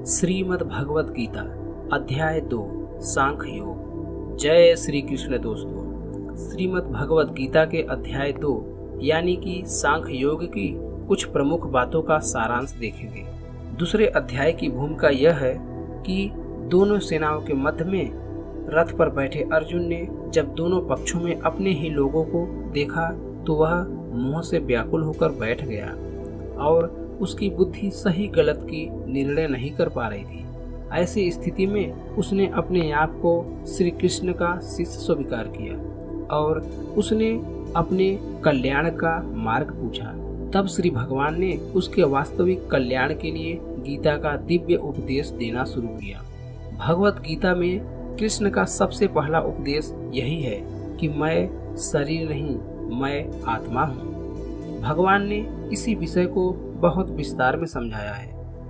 श्रीमद् भगवत गीता अध्याय 2 सांख्य योग। जय श्री कृष्ण दोस्तों। श्रीमद् भगवत गीता के अध्याय 2 यानी कि सांख्य योग की कुछ प्रमुख बातों का सारांश देखेंगे। दूसरे अध्याय की भूमिका यह है कि दोनों सेनाओं के मध्य में रथ पर बैठे अर्जुन ने जब दोनों पक्षों में अपने ही लोगों को देखा तो वह मोह से व्याकुल होकर बैठ गया और उसकी बुद्धि सही गलत की निर्णय नहीं कर पा रही थी। ऐसी स्थिति में उसने अपने आप को श्री कृष्ण का शिष्य स्वीकार किया और उसने अपने कल्याण का मार्ग पूछा। तब श्री भगवान ने उसके वास्तविक कल्याण के लिए गीता का दिव्य उपदेश देना शुरू किया। भगवत गीता में कृष्ण का सबसे पहला उपदेश यही है कि मैं शरीर नहीं, मैं आत्मा हूँ। भगवान ने इसी विषय को बहुत विस्तार में समझाया है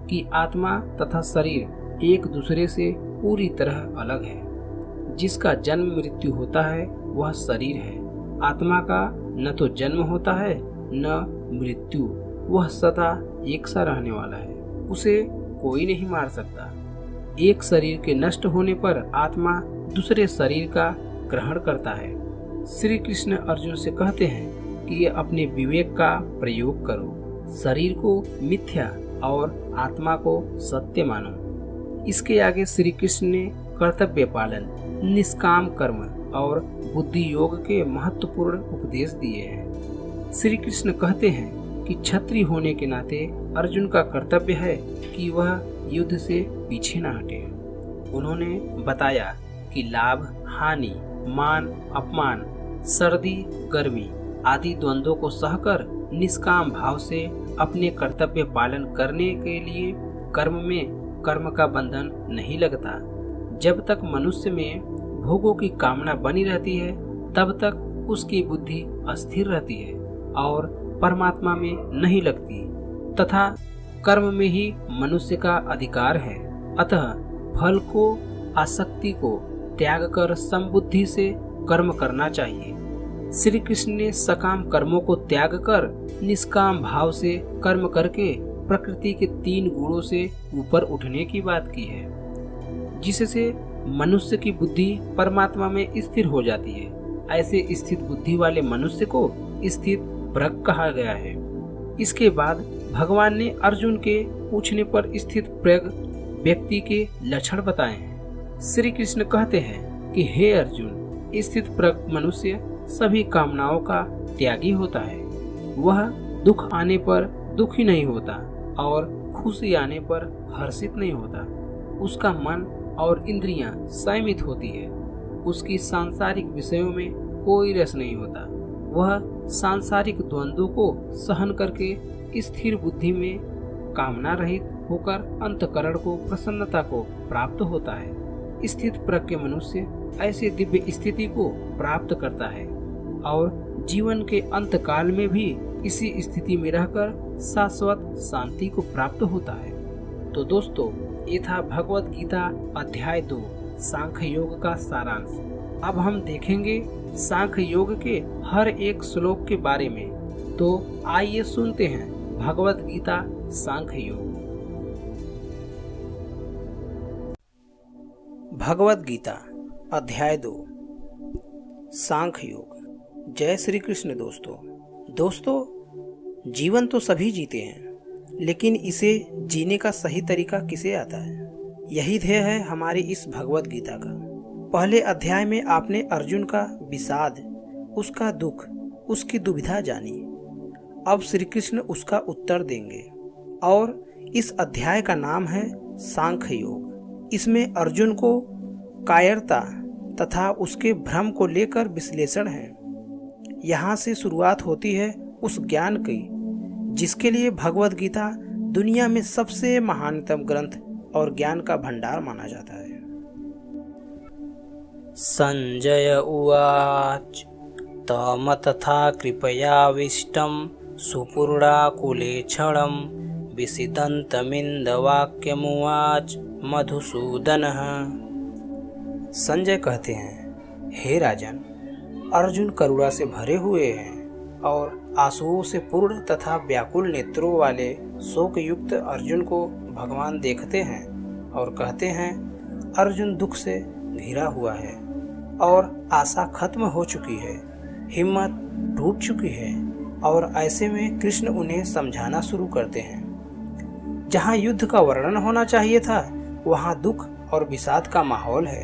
कि आत्मा तथा शरीर एक दूसरे से पूरी तरह अलग है। जिसका जन्म मृत्यु होता है वह शरीर है। आत्मा का न तो जन्म होता है न मृत्यु, वह सदा एक सा रहने वाला है, उसे कोई नहीं मार सकता। एक शरीर के नष्ट होने पर आत्मा दूसरे शरीर का ग्रहण करता है। श्री कृष्ण अर्जुन से कहते हैं कि ये अपने विवेक का प्रयोग करो, शरीर को मिथ्या और आत्मा को सत्य मानो। इसके आगे श्री कृष्ण ने कर्तव्य पालन, निष्काम कर्म और बुद्धि योग के महत्वपूर्ण उपदेश दिए हैं। श्री कृष्ण कहते हैं कि क्षत्रिय होने के नाते अर्जुन का कर्तव्य है कि वह युद्ध से पीछे न हटे। उन्होंने बताया कि लाभ, हानि, मान, अपमान, सर्दी, गर्मी आदि द्वंद्वों को सहकर निष्काम भाव से अपने कर्तव्य पालन करने के लिए कर्म में कर्म का बंधन नहीं लगता। जब तक मनुष्य में भोगों की कामना बनी रहती है तब तक उसकी बुद्धि अस्थिर रहती है और परमात्मा में नहीं लगती तथा कर्म में ही मनुष्य का अधिकार है। अतः फल को, आसक्ति को त्याग कर समबुद्धि से कर्म करना चाहिए। श्री कृष्ण ने सकाम कर्मों को त्याग कर निष्काम भाव से कर्म करके प्रकृति के 3 गुणों से ऊपर उठने की बात की है, जिससे मनुष्य की बुद्धि परमात्मा में स्थिर हो जाती है। ऐसे स्थित बुद्धि वाले मनुष्य को स्थित प्रज्ञ कहा गया है। इसके बाद भगवान ने अर्जुन के पूछने पर स्थित प्रज्ञ व्यक्ति के लक्षण बताए हैं। श्री कृष्ण कहते हैं कि हे अर्जुन, स्थित प्रज्ञ मनुष्य सभी कामनाओं का त्यागी होता है। वह दुख आने पर दुखी नहीं होता और खुशी आने पर हर्षित नहीं होता। उसका मन और इंद्रियां संयमित होती है। उसकी सांसारिक विषयों में कोई रस नहीं होता। वह सांसारिक द्वंद्वों को सहन करके स्थिर बुद्धि में कामना रहित होकर अंतःकरण को प्रसन्नता को प्राप्त होता है। स्थित प्रज्ञ मनुष्य ऐसे दिव्य स्थिति को प्राप्त करता है और जीवन के अंत काल में भी इसी स्थिति में रहकर शाश्वत शांति को प्राप्त होता है। तो दोस्तों, ये था भगवत गीता अध्याय 2 सांख्य योग का सारांश। अब हम देखेंगे सांख्य योग के हर एक श्लोक के बारे में। तो आइए सुनते हैं भगवत गीता सांख्य योग। भगवत गीता अध्याय 2 सांख्य योग। जय श्री कृष्ण दोस्तों, जीवन तो सभी जीते हैं, लेकिन इसे जीने का सही तरीका किसे आता है? यही ध्येय है हमारी इस भगवत गीता का। पहले अध्याय में आपने अर्जुन का विषाद, उसका दुख, उसकी दुविधा जानी। अब श्री कृष्ण उसका उत्तर देंगे और इस अध्याय का नाम है सांख्य योग। इसमें अर्जुन को कायरता तथा उसके भ्रम को लेकर विश्लेषण है। यहाँ से शुरुआत होती है उस ज्ञान की जिसके लिए भगवत गीता दुनिया में सबसे महानतम ग्रंथ और ज्ञान का भंडार माना जाता है। संजय उवाच तम तथा कृपयाविष्टं सुपूर्णाकुलेक्षणं विसिदन्तमिन्दवाक्यमुवाच मधुसूदनः। संजय कहते हैं, हे राजन, अर्जुन करुणा से भरे हुए हैं और आंसुओं से पूर्ण तथा व्याकुल नेत्रों वाले शोक युक्त अर्जुन को भगवान देखते हैं और कहते हैं, अर्जुन दुख से घिरा हुआ है और आशा खत्म हो चुकी है, हिम्मत टूट चुकी है। और ऐसे में कृष्ण उन्हें समझाना शुरू करते हैं। जहाँ युद्ध का वर्णन होना चाहिए था, वहाँ दुख और विषाद का माहौल है।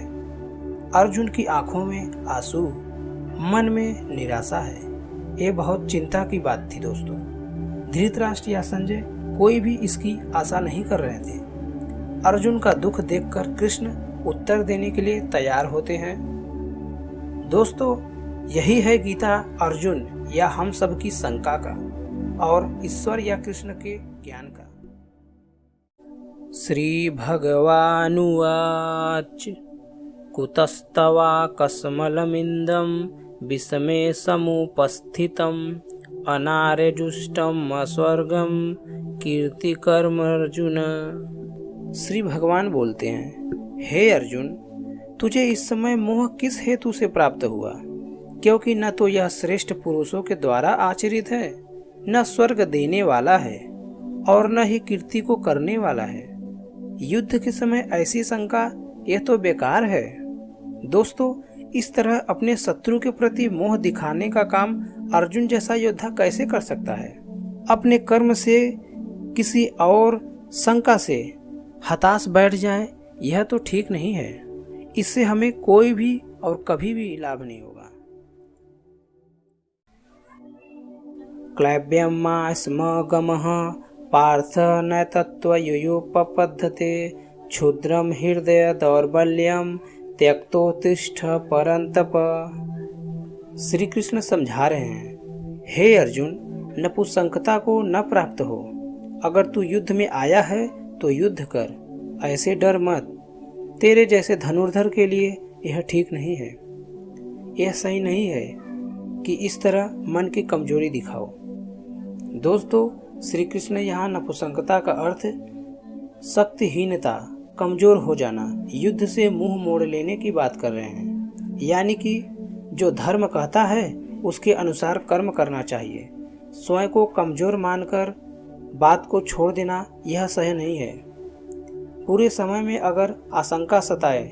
अर्जुन की आंखों में आंसू, मन में निराशा है। ये बहुत चिंता की बात थी दोस्तों। धृतराष्ट्र या संजय कोई भी इसकी आशा नहीं कर रहे थे। अर्जुन का दुख देखकर कृष्ण उत्तर देने के लिए तैयार होते हैं। दोस्तों, यही है गीता अर्जुन या हम सब की शंका का और ईश्वर या कृष्ण के ज्ञान का। श्री भगवानुवाच कुतस्तवा कस्मलमिन्दं विषमे समुपस्थितम् अनार्यजुष्टम् अस्वर्गं कीर्तिकर्म अर्जुन। श्री भगवान बोलते हैं, हे अर्जुन, तुझे इस समय मोह किस हेतु से प्राप्त हुआ? क्योंकि न तो यह श्रेष्ठ पुरुषों के द्वारा आचरित है, न स्वर्ग देने वाला है और न ही कीर्ति को करने वाला है। युद्ध के समय ऐसी शंका, यह तो बेकार है। दोस्तों, इस तरह अपने शत्रु के प्रति मोह दिखाने का काम अर्जुन जैसा योद्धा कैसे कर सकता है? अपने कर्म से किसी और शंका से हताश बैठ जाए, यह तो ठीक नहीं है। इससे हमें कोई भी और कभी भी लाभ नहीं होगा। क्लैब्यम स्म गमः पार्थ न तत्त्वयुपपद्धते क्षुद्रम हृदय दौर्बल्यम त्यक्तोत्तिष्ठ परंतप। श्री कृष्ण समझा रहे हैं, हे अर्जुन, नपुंसकता को न प्राप्त हो। अगर तू युद्ध में आया है तो युद्ध कर, ऐसे डर मत। तेरे जैसे धनुर्धर के लिए यह ठीक नहीं है। यह सही नहीं है कि इस तरह मन की कमजोरी दिखाओ। दोस्तों, श्री कृष्ण यहाँ नपुंसकता का अर्थ शक्तिहीनता, कमजोर हो जाना, युद्ध से मुंह मोड़ लेने की बात कर रहे हैं। यानी कि जो धर्म कहता है उसके अनुसार कर्म करना चाहिए। स्वयं को कमजोर मानकर बात को छोड़ देना यह सही नहीं है। पूरे समय में अगर आशंका सताए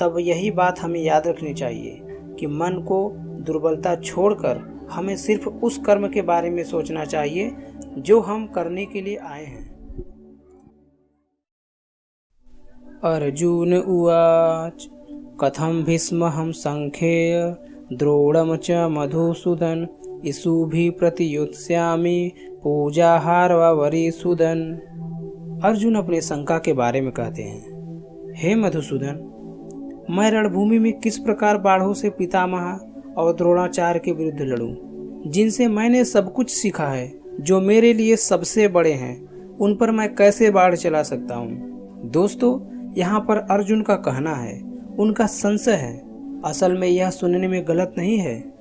तब यही बात हमें याद रखनी चाहिए कि मन को दुर्बलता छोड़कर हमें सिर्फ उस कर्म के बारे में सोचना चाहिए जो हम करने के लिए आए हैं। अर्जुन उवाच कथं भीष्महं संख्येय द्रोणं च मधुसूदन इषुभिः प्रतियुत्स्यामि पूजाहार वरीसूदन। अर्जुन अपने शंका के बारे में कहते हैं, हे मधुसूदन, मैं रणभूमि में किस प्रकार बाढ़ों से पितामह और द्रोणाचार्य के विरुद्ध लड़ूं, जिनसे मैंने सब कुछ सीखा है, जो मेरे लिए सबसे बड़े हैं, उन पर मैं कैसे बाढ़ चला सकता हूँ? दोस्तों, यहाँ पर अर्जुन का कहना है, उनका संशय है। असल में यह सुनने में गलत नहीं है,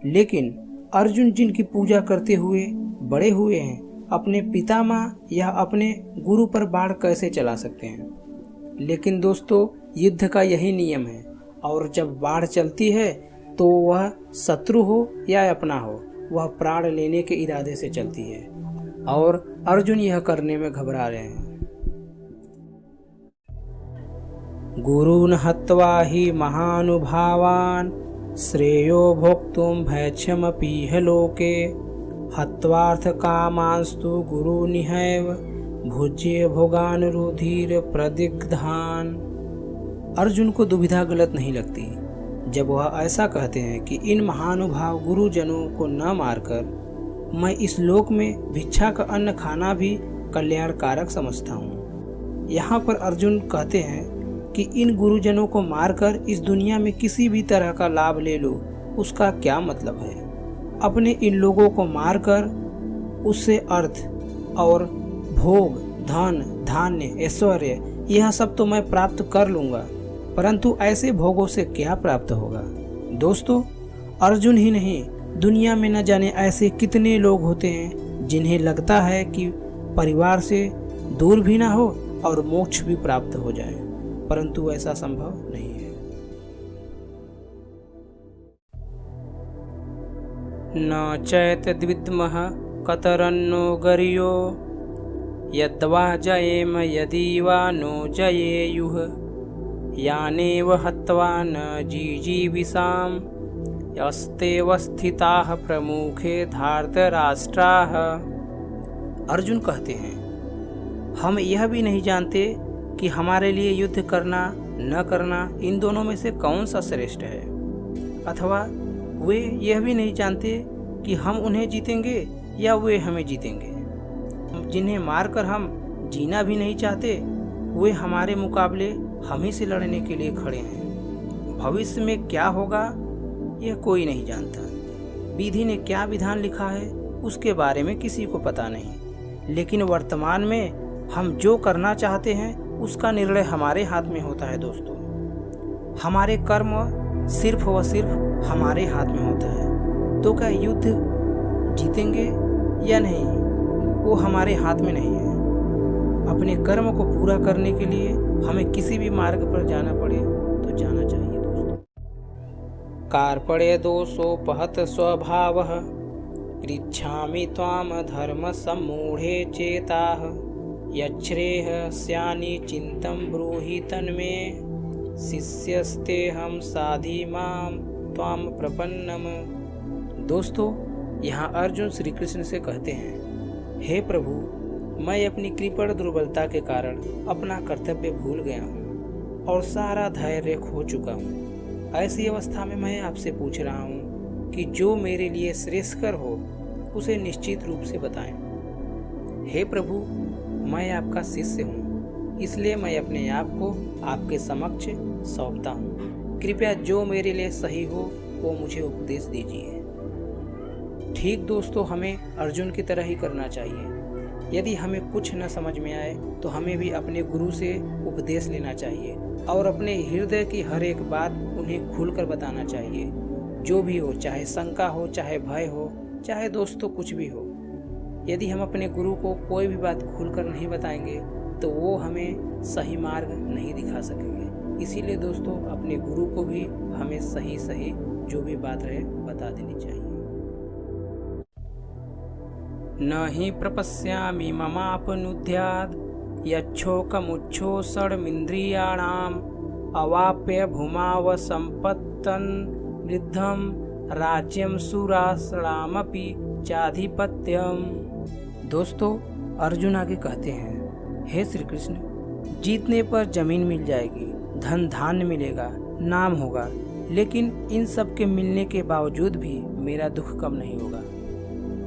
लेकिन अर्जुन जिनकी पूजा करते हुए बड़े हुए हैं, अपने पितामह या अपने गुरु पर बाढ़ कैसे चला सकते हैं? लेकिन दोस्तों, युद्ध का यही नियम है, और जब बाढ़ चलती है तो वह शत्रु हो या अपना हो, वह प्राण लेने के इरादे से चलती है, और अर्जुन यह करने में घबरा रहे हैं। गुरून् हत्वा हि महानुभावान् श्रेयो भोक्तुं भैक्ष्यमपीह लोके हत्वार्थ कामांस्तु गुरूनिहैव भुज्ये भोगान् रुधिर प्रदिग्धान्। अर्जुन को दुविधा गलत नहीं लगती जब वह ऐसा कहते हैं कि इन महानुभाव गुरुजनों को न मारकर मैं इस लोक में भिक्षा का अन्न खाना भी कल्याणकारक समझता हूँ। यहाँ पर अर्जुन कहते हैं कि इन गुरुजनों को मारकर इस दुनिया में किसी भी तरह का लाभ ले लो, उसका क्या मतलब है? अपने इन लोगों को मारकर उससे अर्थ और भोग, धन, धान्य, ऐश्वर्य, यह सब तो मैं प्राप्त कर लूंगा, परंतु ऐसे भोगों से क्या प्राप्त होगा? दोस्तों, अर्जुन ही नहीं, दुनिया में न जाने ऐसे कितने लोग होते हैं जिन्हें लगता है कि परिवार से दूर भी ना हो और मोक्ष भी प्राप्त हो जाए, परंतु ऐसा संभव नहीं है। न चैतद्विद्मः कतरन्नो गर्यो यद्वा जयेम यदि वा नो जयेयुः यानेव हत्वा न जीजीविषाम् यस्तेव स्थिताः प्रमुखे धार्तराष्ट्राः। अर्जुन कहते हैं, हम यह भी नहीं जानते कि हमारे लिए युद्ध करना न करना इन दोनों में से कौन सा श्रेष्ठ है, अथवा वे यह भी नहीं जानते कि हम उन्हें जीतेंगे या वे हमें जीतेंगे। जिन्हें मारकर हम जीना भी नहीं चाहते, वे हमारे मुकाबले हम ही से लड़ने के लिए खड़े हैं। भविष्य में क्या होगा यह कोई नहीं जानता। विधि ने क्या विधान लिखा है उसके बारे में किसी को पता नहीं, लेकिन वर्तमान में हम जो करना चाहते हैं उसका निर्णय हमारे हाथ में होता है। दोस्तों, हमारे कर्म सिर्फ व सिर्फ हमारे हाथ में होता है। तो क्या युद्ध जीतेंगे या नहीं वो हमारे हाथ में नहीं है। अपने कर्म को पूरा करने के लिए हमें किसी भी मार्ग पर जाना पड़े तो जाना चाहिए। दोस्तों, कार्पण्य दोषोपहत स्वभावः पृच्छामि त्वाम धर्म सम्मूढ़े चेताः यच्छ्रेयस्यानि चिन्तं ब्रूहि तन्मे शिष्यस्तेऽहं साधि मां त्वां प्रपन्नम। दोस्तों, यहाँ अर्जुन श्री कृष्ण से कहते हैं, हे प्रभु, मैं अपनी कृपण दुर्बलता के कारण अपना कर्तव्य भूल गया हूँ और सारा धैर्य खो चुका हूँ। ऐसी अवस्था में मैं आपसे पूछ रहा हूँ कि जो मेरे लिए श्रेष्ठकर हो उसे निश्चित रूप से बताएं। हे प्रभु, मैं आपका शिष्य हूँ, इसलिए मैं अपने आप को आपके समक्ष सौंपता हूँ। कृपया जो मेरे लिए सही हो वो मुझे उपदेश दीजिए। ठीक दोस्तों, हमें अर्जुन की तरह ही करना चाहिए। यदि हमें कुछ न समझ में आए तो हमें भी अपने गुरु से उपदेश लेना चाहिए और अपने हृदय की हर एक बात उन्हें खुलकर बताना चाहिए। जो भी हो, चाहे शंका हो, चाहे भय हो, चाहे दोस्तों कुछ भी हो। यदि हम अपने गुरु को कोई भी बात खुलकर नहीं बताएंगे तो वो हमें सही मार्ग नहीं दिखा सकेंगे। इसीलिए दोस्तों, अपने गुरु को भी हमें सही सही जो भी बात रहे बता देनी चाहिए। न हि प्रपश्यामि ममापनुद्यात् यच्छोकमुच्छोषणमिन्द्रियाणाम् अवाप्य भूमावसम्पत्तन् वृद्धं राज्यं सुरासुरामपि चाधिपत्यम्। दोस्तों, अर्जुन आगे कहते हैं, हे श्री कृष्ण, जीतने पर जमीन मिल जाएगी, धन धान्य मिलेगा, नाम होगा, लेकिन इन सब के मिलने के बावजूद भी मेरा दुख कम नहीं होगा।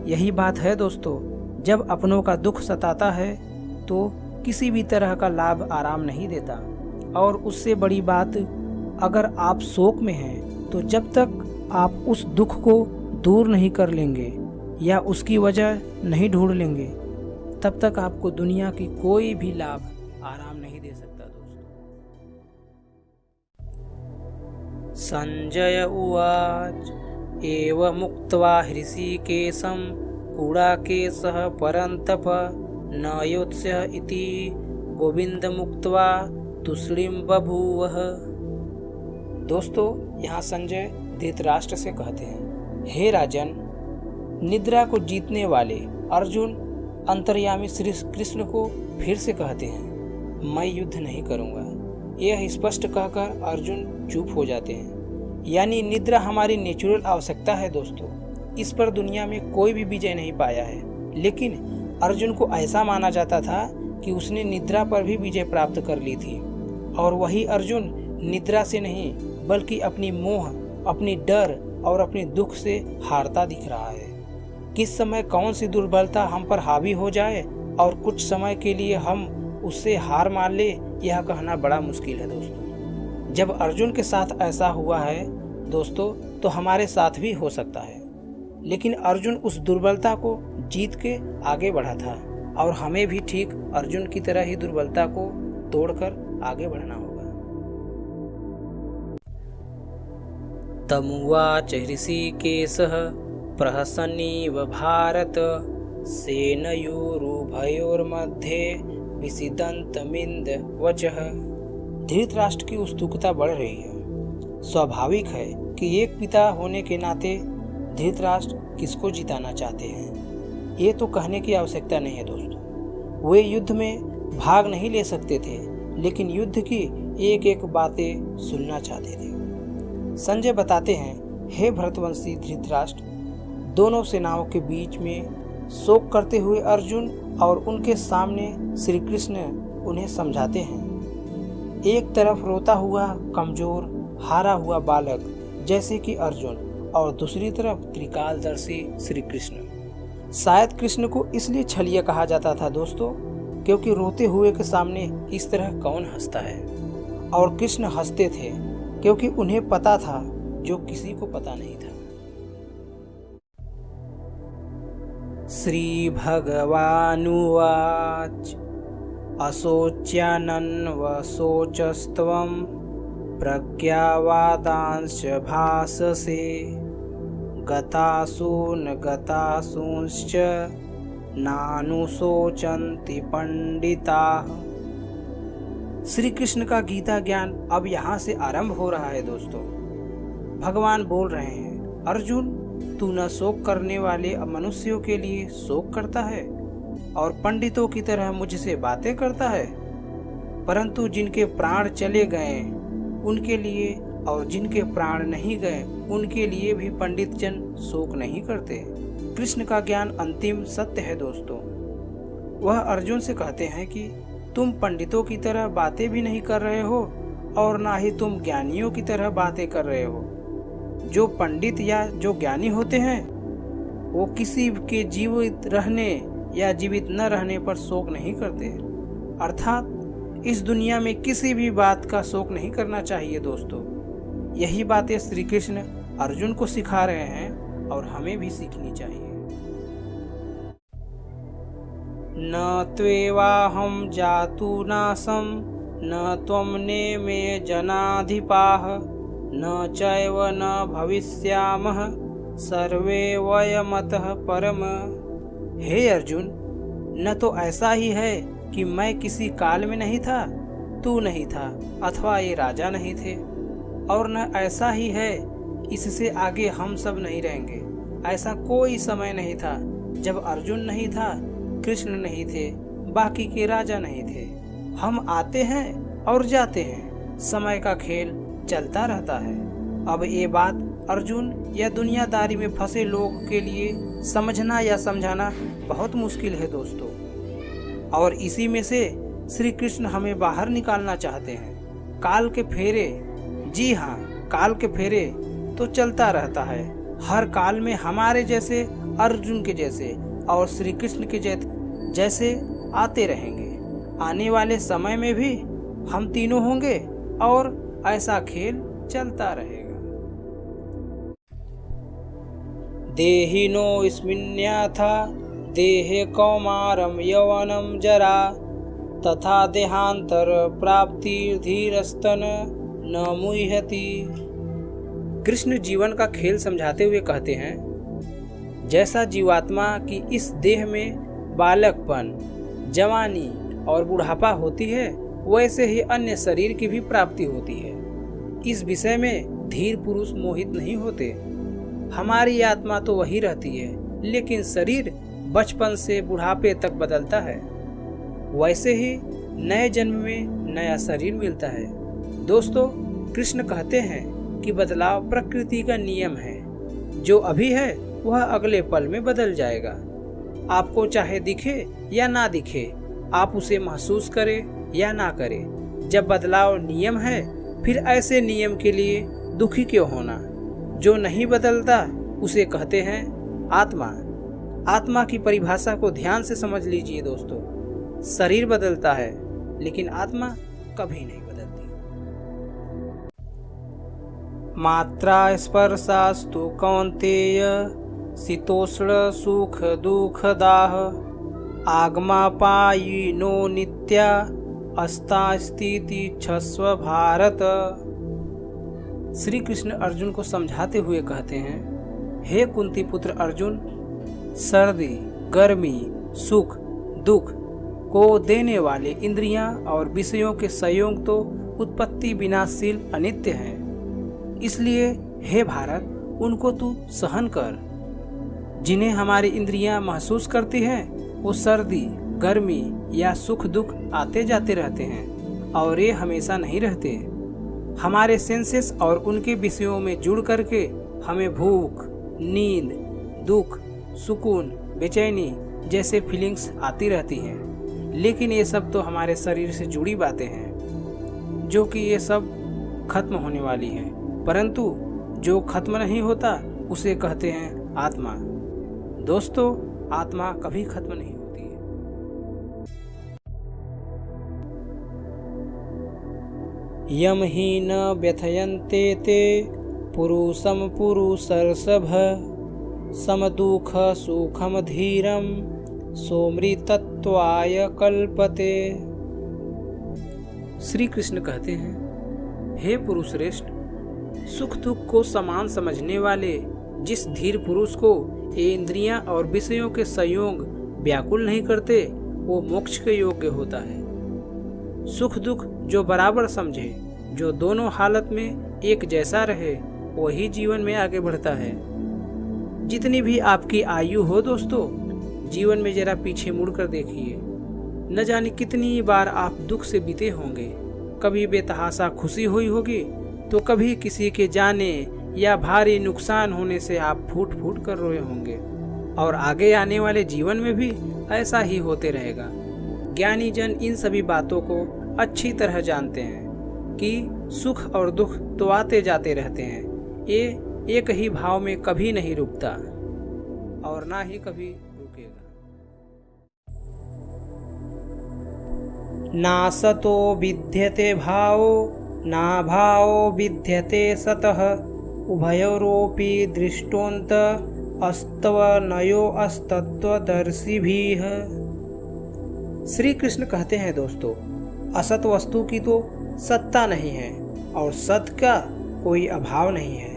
यही बात है दोस्तों, जब अपनों का दुख सताता है तो किसी भी तरह का लाभ आराम नहीं देता। और उससे बड़ी बात, अगर आप शोक में हैं तो जब तक आप उस दुख को दूर नहीं कर लेंगे या उसकी वजह नहीं ढूंढ लेंगे, तब तक आपको दुनिया की कोई भी लाभ आराम नहीं दे सकता। दोस्तों, संजय उवाच एव मुक्त्वा हृषीकेशं पुराकेशः परन्तप न योत्स्य इति गोविन्दमुक्त्वा तूष्णीं बभूवः। दोस्तों, यहाँ संजय धृतराष्ट्र से कहते हैं, हे राजन, निद्रा को जीतने वाले अर्जुन अंतर्यामी श्री कृष्ण को फिर से कहते हैं, मैं युद्ध नहीं करूँगा। यह स्पष्ट कहकर अर्जुन चुप हो जाते हैं। यानी निद्रा हमारी नेचुरल आवश्यकता है। दोस्तों, इस पर दुनिया में कोई भी विजय नहीं पाया है, लेकिन अर्जुन को ऐसा माना जाता था कि उसने निद्रा पर भी विजय प्राप्त कर ली थी। और वही अर्जुन निद्रा से नहीं बल्कि अपनी मोह, अपनी डर और अपने दुख से हारता दिख रहा है। किस समय कौन सी दुर्बलता हम पर हावी हो जाए और कुछ समय के लिए हम उससे हार मान ले, यह कहना बड़ा मुश्किल है। दोस्तों, जब अर्जुन के साथ ऐसा हुआ है दोस्तों, तो हमारे साथ भी हो सकता है। लेकिन अर्जुन उस दुर्बलता को जीत के आगे बढ़ा था और हमें भी ठीक अर्जुन की तरह ही दुर्बलता को तोड़कर आगे बढ़ना होगा। तमुवाच ऋषिकेशः प्रहसन्निव भारत सेनयोरुभयोर्मध्ये विषीदन्तमिन्द्र वचः। धृतराष्ट्र की उत्सुकता बढ़ रही है। स्वाभाविक है कि एक पिता होने के नाते धृतराष्ट्र किसको जिताना चाहते हैं, ये तो कहने की आवश्यकता नहीं है। दोस्तों, वे युद्ध में भाग नहीं ले सकते थे, लेकिन युद्ध की एक एक बातें सुनना चाहते थे। संजय बताते हैं, हे भरतवंशी धृतराष्ट्र, दोनों सेनाओं के बीच में शोक करते हुए अर्जुन और उनके सामने श्री कृष्ण उन्हें समझाते हैं। एक तरफ रोता हुआ कमजोर हारा हुआ बालक जैसे कि अर्जुन, और दूसरी तरफ त्रिकालदर्शी श्री कृष्ण। शायद कृष्ण को इसलिए छलिया कहा जाता था दोस्तों, क्योंकि रोते हुए के सामने इस तरह कौन हंसता है। और कृष्ण हंसते थे क्योंकि उन्हें पता था जो किसी को पता नहीं था। श्री भगवानुवाच अशोच्यानन्वशोचस्त्वं प्रज्ञावादांश्च भाससे गतासून गतासूंश्च नानुशोचन्ति पंडिताः। श्री कृष्ण का गीता ज्ञान अब यहाँ से आरंभ हो रहा है दोस्तों। भगवान बोल रहे हैं, अर्जुन, तू न शोक करने वाले मनुष्यों के लिए शोक करता है और पंडितों की तरह मुझसे बातें करता है, परंतु जिनके प्राण चले गए उनके लिए और जिनके प्राण नहीं गए उनके लिए भी पंडित जन शोक नहीं करते। कृष्ण का ज्ञान अंतिम सत्य है दोस्तों। वह अर्जुन से कहते हैं कि तुम पंडितों की तरह बातें भी नहीं कर रहे हो और ना ही तुम ज्ञानियों की तरह बातें कर रहे हो। जो पंडित या जो ज्ञानी होते हैं वो किसी के जीवित रहने या जीवित न रहने पर शोक नहीं करते, अर्थात इस दुनिया में किसी भी बात का शोक नहीं करना चाहिए दोस्तों। यही बातें श्री कृष्ण अर्जुन को सिखा रहे हैं और हमें भी सीखनी चाहिए। न त्वेवाहं जातु नासं न त्वं नेमे जनाधिपाः न चैव न भविष्यामः सर्वे वयमतः परम। हे अर्जुन, न तो ऐसा ही है कि मैं किसी काल में नहीं था, तू नहीं था अथवा ये राजा नहीं थे, और न ऐसा ही है इससे आगे हम सब नहीं रहेंगे। ऐसा कोई समय नहीं था जब अर्जुन नहीं था, कृष्ण नहीं थे, बाकी के राजा नहीं थे। हम आते हैं और जाते हैं, समय का खेल चलता रहता है। अब ये बात अर्जुन या दुनियादारी में फंसे लोग के लिए समझना या समझाना बहुत मुश्किल है दोस्तों, और इसी में से श्री कृष्ण हमें बाहर निकालना चाहते हैं। काल के फेरे, जी हाँ, काल के फेरे तो चलता रहता है। हर काल में हमारे जैसे, अर्जुन के जैसे और श्री कृष्ण के जैसे आते रहेंगे। आने वाले समय में भी हम तीनों होंगे और ऐसा खेल चलता रहेगा। देहिनो स्मिन्याथा देहे कौमारम यौवनम जरा तथा देहांतर प्राप्ति धीरस्तन न मुह्यति। कृष्ण जीवन का खेल समझाते हुए कहते हैं, जैसा जीवात्मा की इस देह में बालकपन, जवानी और बुढ़ापा होती है, वैसे ही अन्य शरीर की भी प्राप्ति होती है। इस विषय में धीर पुरुष मोहित नहीं होते। हमारी आत्मा तो वही रहती है, लेकिन शरीर बचपन से बुढ़ापे तक बदलता है। वैसे ही नए जन्म में नया शरीर मिलता है। दोस्तों, कृष्ण कहते हैं कि बदलाव प्रकृति का नियम है। जो अभी है वह अगले पल में बदल जाएगा। आपको चाहे दिखे या ना दिखे, आप उसे महसूस करें या ना करें, जब बदलाव नियम है, फिर ऐसे नियम के लिए दुखी क्यों होना। जो नहीं बदलता उसे कहते हैं आत्मा। आत्मा की परिभाषा को ध्यान से समझ लीजिए दोस्तों। शरीर बदलता है लेकिन आत्मा कभी नहीं बदलती। मात्रा स्पर्शास्तु कौन्तेय शीतोष्ण सुख दुःखदाः आगमापायिनो नित्या अस्तास्तीति छस्व भारत। श्री कृष्ण अर्जुन को समझाते हुए कहते हैं, हे कुंती पुत्र अर्जुन, सर्दी, गर्मी, सुख, दुख को देने वाले इंद्रियां और विषयों के संयोग तो उत्पत्ति विनाशशील अनित्य हैं। इसलिए हे भारत, उनको तू सहन कर। जिन्हें हमारी इंद्रियां महसूस करती हैं, वो सर्दी, गर्मी या सुख दुख आते जाते रहते हैं और ये हमेशा नहीं रहते। हमारे सेंसेस और उनके विषयों में जुड़ करके हमें भूख, नींद, दुख, सुकून, बेचैनी जैसे फीलिंग्स आती रहती हैं। लेकिन ये सब तो हमारे शरीर से जुड़ी बातें हैं, जो कि ये सब खत्म होने वाली है। परंतु जो खत्म नहीं होता उसे कहते हैं आत्मा। दोस्तों, आत्मा कभी खत्म नहीं होती है। यम ही न व्यथयन्ते ते पुरुषम पुरुषर्षभ समदुःख सुखम धीरम सोमृतत्वाय कल्पते। श्री कृष्ण कहते हैं, हे पुरुष श्रेष्ठ, सुख दुख को समान समझने वाले जिस धीर पुरुष को ये इंद्रियां और विषयों के संयोग व्याकुल नहीं करते, वो मोक्ष के योग्य होता है। सुख दुख जो बराबर समझे, जो दोनों हालत में एक जैसा रहे, वही जीवन में आगे बढ़ता है। जितनी भी आपकी आयु हो दोस्तों, जीवन में जरा पीछे मुड़कर देखिए। न जाने कितनी बार आप दुख से बीते होंगे। कभी बेतहाशा खुशी हुई होगी, तो कभी किसी के जाने या भारी नुकसान होने से आप फूट फूट कर रोए होंगे। और आगे आने वाले जीवन में भी ऐसा ही होते रहेगा। ज्ञानी जन इन सभी बातों को अच्छी तरह जानते हैं कि सुख और दुख तो आते जाते रहते हैं। ये एक ही भाव में कभी नहीं रुकता और ना ही कभी रुकेगा। ना सतो विद्यते भावो ना भावो विद्यते सतः उभयोरोपि दृष्टोऽन्त अस्तवनयो अस्तत्वदर्शिभिः। श्री कृष्ण कहते हैं दोस्तों, असत वस्तु की तो सत्ता नहीं है और सत का कोई अभाव नहीं है।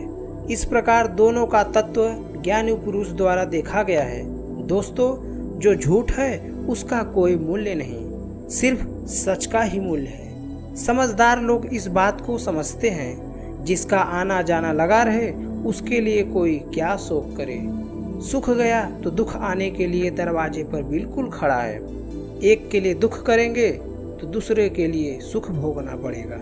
इस प्रकार दोनों का तत्व ज्ञानी पुरुष द्वारा देखा गया है। दोस्तों, जो झूठ है उसका कोई मूल्य नहीं, सिर्फ सच का ही मूल्य है। समझदार लोग इस बात को समझते हैं, जिसका आना जाना लगा रहे उसके लिए कोई क्या शोक करे। सुख गया तो दुख आने के लिए दरवाजे पर बिल्कुल खड़ा है। एक के लिए दुख करेंगे तो दूसरे के लिए सुख भोगना पड़ेगा।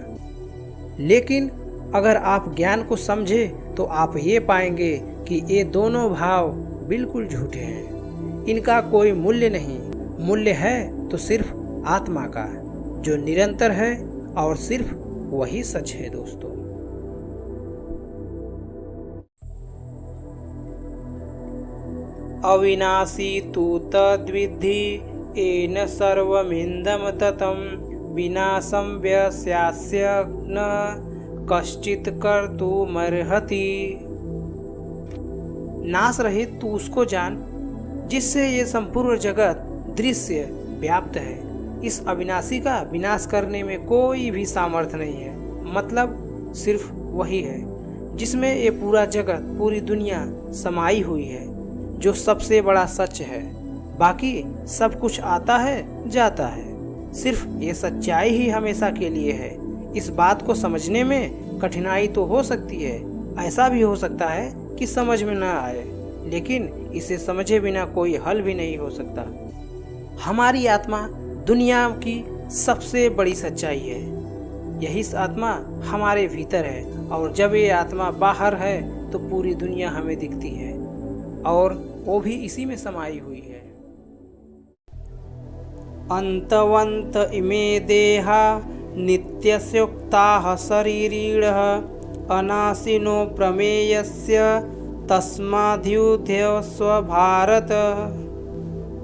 लेकिन अगर आप ज्ञान को समझे तो आप ये पाएंगे कि ये दोनों भाव बिल्कुल झूठे हैं। इनका कोई मूल्य नहीं। मूल्य है तो सिर्फ आत्मा का, जो निरंतर है और सिर्फ वही सच है। दोस्तों, अविनाशी तु तद्विद्धि येन सर्वमिदं ततं विनाशं व्यस्यास्य न कश्चित् कर्तुमर्हति। नाश रहित तू उसको जान जिससे ये संपूर्ण जगत दृश्य व्याप्त है। इस अविनाशी का विनाश करने में कोई भी सामर्थ्य नहीं है। मतलब सिर्फ वही है जिसमें ये पूरा जगत, पूरी दुनिया समाई हुई है, जो सबसे बड़ा सच है। बाकी सब कुछ आता है जाता है, सिर्फ ये सच्चाई ही हमेशा के लिए है। इस बात को समझने में कठिनाई तो हो सकती है, ऐसा भी हो सकता है कि समझ में न आए, लेकिन इसे समझे बिना कोई हल भी नहीं हो सकता। हमारी आत्मा दुनिया की सबसे बड़ी सच्चाई है। यही आत्मा हमारे भीतर है, और जब ये आत्मा बाहर है तो पूरी दुनिया हमें दिखती है, और वो भी इसी में समाई हुई है। अंतवंत इमे देहा नित्यस्योक्ताः शरीरिणः अनाशिनो प्रमेयस्य तस्माद्युध्यस्व भारत।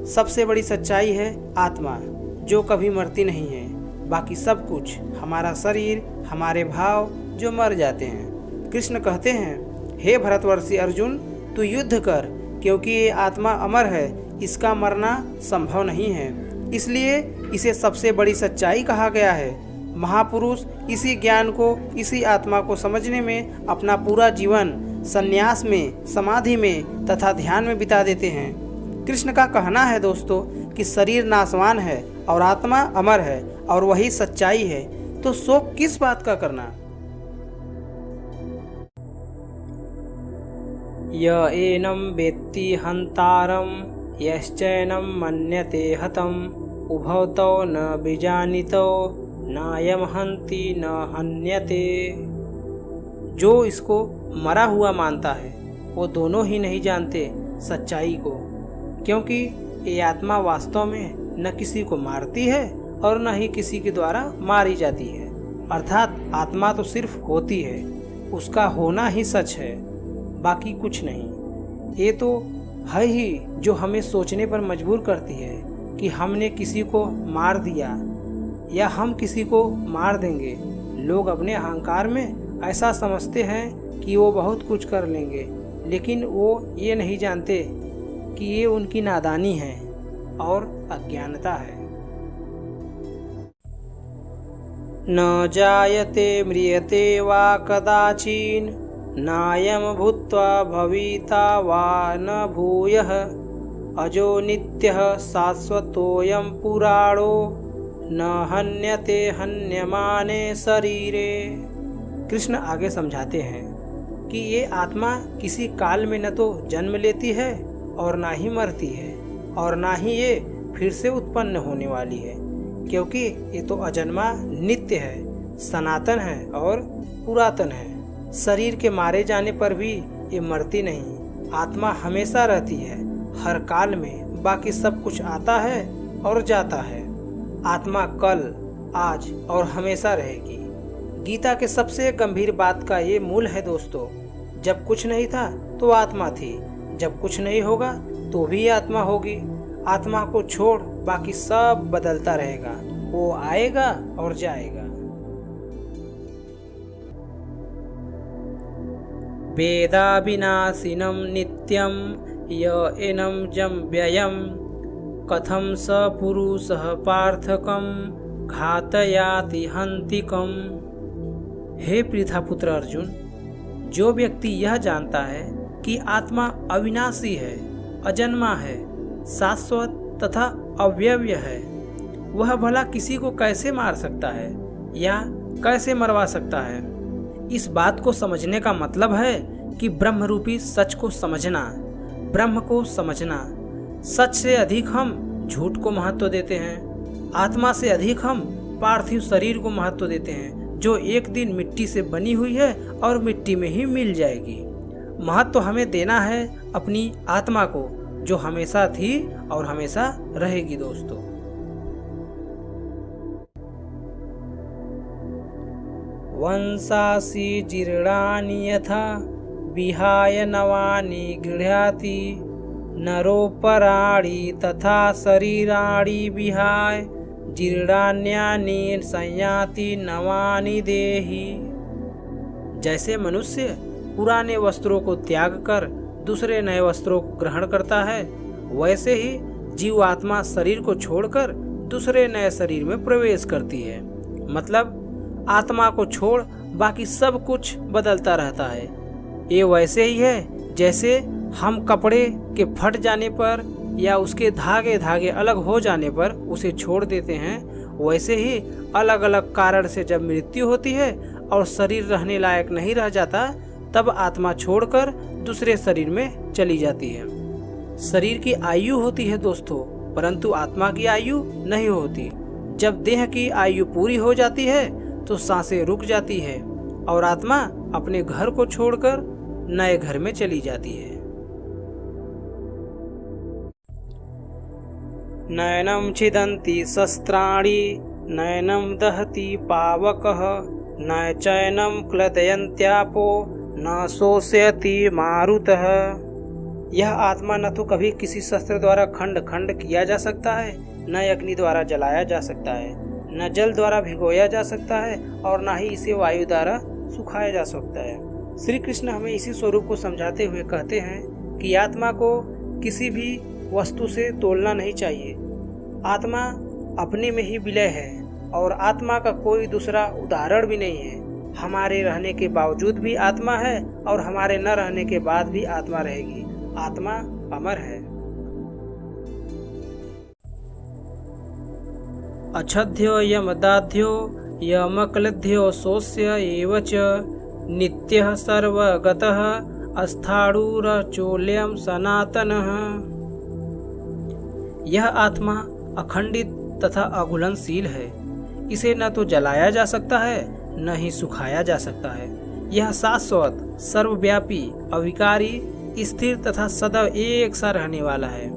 सबसे बड़ी सच्चाई है आत्मा, जो कभी मरती नहीं है। बाकी सब कुछ, हमारा शरीर, हमारे भाव, जो मर जाते हैं। कृष्ण कहते हैं, हे भरतवर्षी अर्जुन, तू युद्ध कर, क्योंकि ये आत्मा अमर है, इसका मरना संभव नहीं है। इसलिए इसे सबसे बड़ी सच्चाई कहा गया है। महापुरुष इसी ज्ञान को, इसी आत्मा को समझने में अपना पूरा जीवन संन्यास में, समाधि में तथा ध्यान में बिता देते हैं। कृष्ण का कहना है दोस्तों कि शरीर नाशवान है और आत्मा अमर है, और वही सच्चाई है, तो शोक किस बात का करना। य एनं वेत्ति हन्तारं यश्चैनं मन्यते हतं उभौतौ न बीजानितौ नायम हन्ति न हन्यते। जो इसको मरा हुआ मानता है वो दोनों ही नहीं जानते सच्चाई को, क्योंकि ये आत्मा वास्तव में न किसी को मारती है और न ही किसी के द्वारा मारी जाती है। अर्थात आत्मा तो सिर्फ होती है, उसका होना ही सच है, बाकी कुछ नहीं। ये तो है ही जो हमें सोचने पर मजबूर करती है कि हमने किसी को मार दिया या हम किसी को मार देंगे। लोग अपने अहंकार में ऐसा समझते हैं कि वो बहुत कुछ कर लेंगे, लेकिन वो ये नहीं जानते कि ये उनकी नादानी है और अज्ञानता है। न जायते म्रियते वा कदाचिन नायम भूत्वा भविता वा न भूयः अजो नित्यः शाश्वतोऽयं पुराणो न हन्यते हन्यमाने शरीरे। कृष्ण आगे समझाते हैं कि ये आत्मा किसी काल में न तो जन्म लेती है और ना ही मरती है और ना ही ये फिर से उत्पन्न होने वाली है, क्योंकि ये तो अजन्मा नित्य है, सनातन है और पुरातन है। शरीर के मारे जाने पर भी ये मरती नहीं। आत्मा हमेशा रहती है, हर काल में। बाकी सब कुछ आता है और जाता है। आत्मा कल, आज और हमेशा रहेगी। गीता के सबसे गंभीर बात का ये मूल है दोस्तों। जब कुछ नहीं था तो आत्मा थी, जब कुछ नहीं होगा तो भी आत्मा होगी। आत्मा को छोड़ बाकी सब बदलता रहेगा, वो आएगा और जाएगा। वेदा विनाशिनं नित्यं य एनं जं व्ययं कथं स पुरुषः पार्थकं घातयाति हन्तिकम्। हे पृथापुत्र अर्जुन, जो व्यक्ति यह जानता है कि आत्मा अविनाशी है, अजन्मा है, शाश्वत तथा अव्यव्य है, वह भला किसी को कैसे मार सकता है या कैसे मरवा सकता है। इस बात को समझने का मतलब है कि ब्रह्म रूपी सच को समझना, ब्रह्म को समझना। सच से अधिक हम झूठ को महत्व देते हैं, आत्मा से अधिक हम पार्थिव शरीर को महत्व देते हैं, जो एक दिन मिट्टी से बनी हुई है और मिट्टी में ही मिल जाएगी। महत्व हमें देना है अपनी आत्मा को, जो हमेशा थी और हमेशा रहेगी दोस्तों। वंशासि जीर्णानि यथा विहाय नवानि गृह्णाति नरोपराणि तथा शरीराणि विहाय जीर्णान्यानि संयाति नवानि देहि। जैसे मनुष्य पुराने वस्त्रों को त्याग कर दूसरे नए वस्त्रों को ग्रहण करता है, वैसे ही जीव आत्मा शरीर को छोड़कर दूसरे नए शरीर में प्रवेश करती है। मतलब आत्मा को छोड़ बाकी सब कुछ बदलता रहता है। ये वैसे ही है जैसे हम कपड़े के फट जाने पर या उसके धागे धागे अलग हो जाने पर उसे छोड़ देते हैं, वैसे ही अलग अलग कारण से जब मृत्यु होती है और शरीर रहने लायक नहीं रह जाता, तब आत्मा छोड़कर दूसरे शरीर में चली जाती है। शरीर की आयु होती है दोस्तों, परंतु आत्मा की आयु नहीं होती। जब देह की आयु पूरी हो जाती है तो सांसें रुक जाती है और आत्मा अपने घर को छोड़कर नए घर में चली जाती है। नयनम छिदन्ति शस्त्राणि नयनम दहति पावकः न चैनम क्लदयन्त्यापो न शोषयति मारुतः। यह आत्मा न तो कभी किसी शस्त्र द्वारा खंड खंड किया जा सकता है, न अग्नि द्वारा जलाया जा सकता है, न जल द्वारा भिगोया जा सकता है और न ही इसे वायु द्वारा सुखाया जा सकता है। श्री कृष्ण हमें इसी स्वरूप को समझाते हुए कहते हैं कि आत्मा को किसी भी वस्तु से तोलना नहीं चाहिए। आत्मा अपने में ही विलय है और आत्मा का कोई दूसरा उदाहरण भी नहीं है। हमारे रहने के बावजूद भी आत्मा है और हमारे न रहने के बाद भी आत्मा रहेगी। आत्मा अमर है। अच्छध्यो यमदाध्यो यमक्लध्यो सोस्य एव च नित्यः सर्वगतः अस्थाणुरचोल्यं सनातनः। यह आत्मा अखंडित तथा अघुलनशील है। इसे न तो जलाया जा सकता है न ही सुखाया जा सकता है। यह शाश्वत, सर्वव्यापी, अविकारी, स्थिर तथा सदैव एक सा रहने वाला है।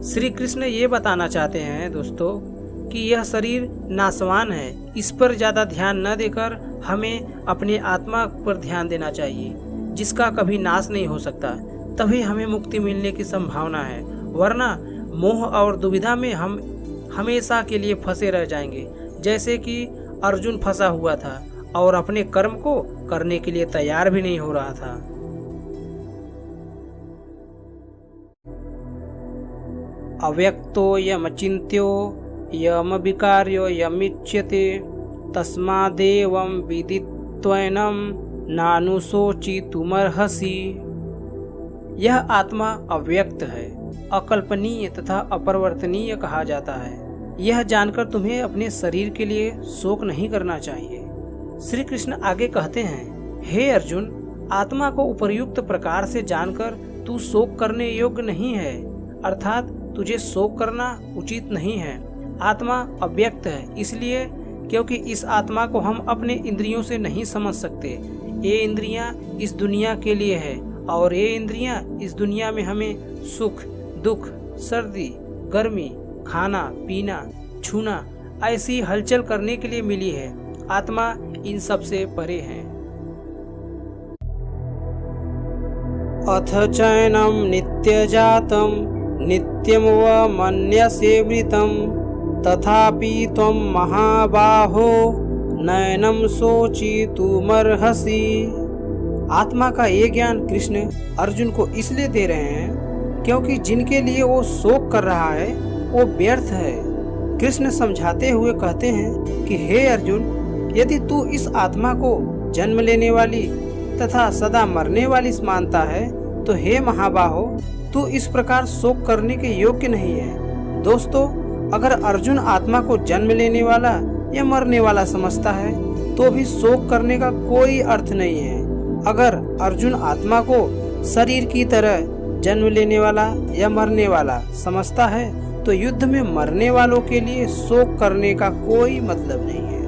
श्री कृष्ण ये बताना चाहते हैं दोस्तों कि यह शरीर नाशवान है। इस पर ज्यादा ध्यान न देकर हमें अपने आत्मा पर ध्यान देना चाहिए, जिसका कभी नाश नहीं हो सकता। तभी हमें मुक्ति मिलने की संभावना है, वरना मोह और दुविधा में हम हमेशा के लिए फंसे रह जाएंगे। जैसे कि अर्जुन फंसा हुआ था और अपने कर्म को करने के लिए तैयार भी नहीं हो रहा था। अव्यक्तो यमचिन्त्यो यम विकार्यो यमिच्यते तस्मादेवं विदित्वैनं नानुशोचितुमर्हसि। यह आत्मा अव्यक्त है, अकल्पनीय तथा अपरिवर्तनीय कहा जाता है। यह जानकर तुम्हें अपने शरीर के लिए शोक नहीं करना चाहिए। श्री कृष्ण आगे कहते हैं, हे अर्जुन, आत्मा को उपर्युक्त प्रकार से जानकर तू शोक करने योग्य नहीं है, अर्थात तुझे शोक करना उचित नहीं है। आत्मा अव्यक्त है इसलिए क्योंकि इस आत्मा को हम अपने इंद्रियों से नहीं समझ सकते। ये इंद्रियां इस दुनिया के लिए है और ये इंद्रियां इस दुनिया में हमें सुख, दुख, सर्दी, गर्मी, खाना, पीना, छूना ऐसी हलचल करने के लिए मिली है। आत्मा इन सब से परे है। अथ चैनम नित्यजातम नित्यम व मन्यसे मृतम तथापि त्वं महाबाहो नैनम शोचितुमर्हसि। आत्मा का ये ज्ञान कृष्ण अर्जुन को इसलिए दे रहे हैं क्योंकि जिनके लिए वो शोक कर रहा है वो व्यर्थ है। कृष्ण समझाते हुए कहते हैं कि हे अर्जुन, यदि तू इस आत्मा को जन्म लेने वाली तथा सदा मरने वाली मानता है तो हे महाबाहो, तू इस प्रकार शोक करने के योग्य नहीं है। दोस्तों, अगर अर्जुन आत्मा को जन्म लेने वाला या मरने वाला समझता है तो भी शोक करने का कोई अर्थ नहीं है। अगर अर्जुन आत्मा को शरीर की तरह जन्म लेने वाला या मरने वाला समझता है तो युद्ध में मरने वालों के लिए शोक करने का कोई मतलब नहीं है।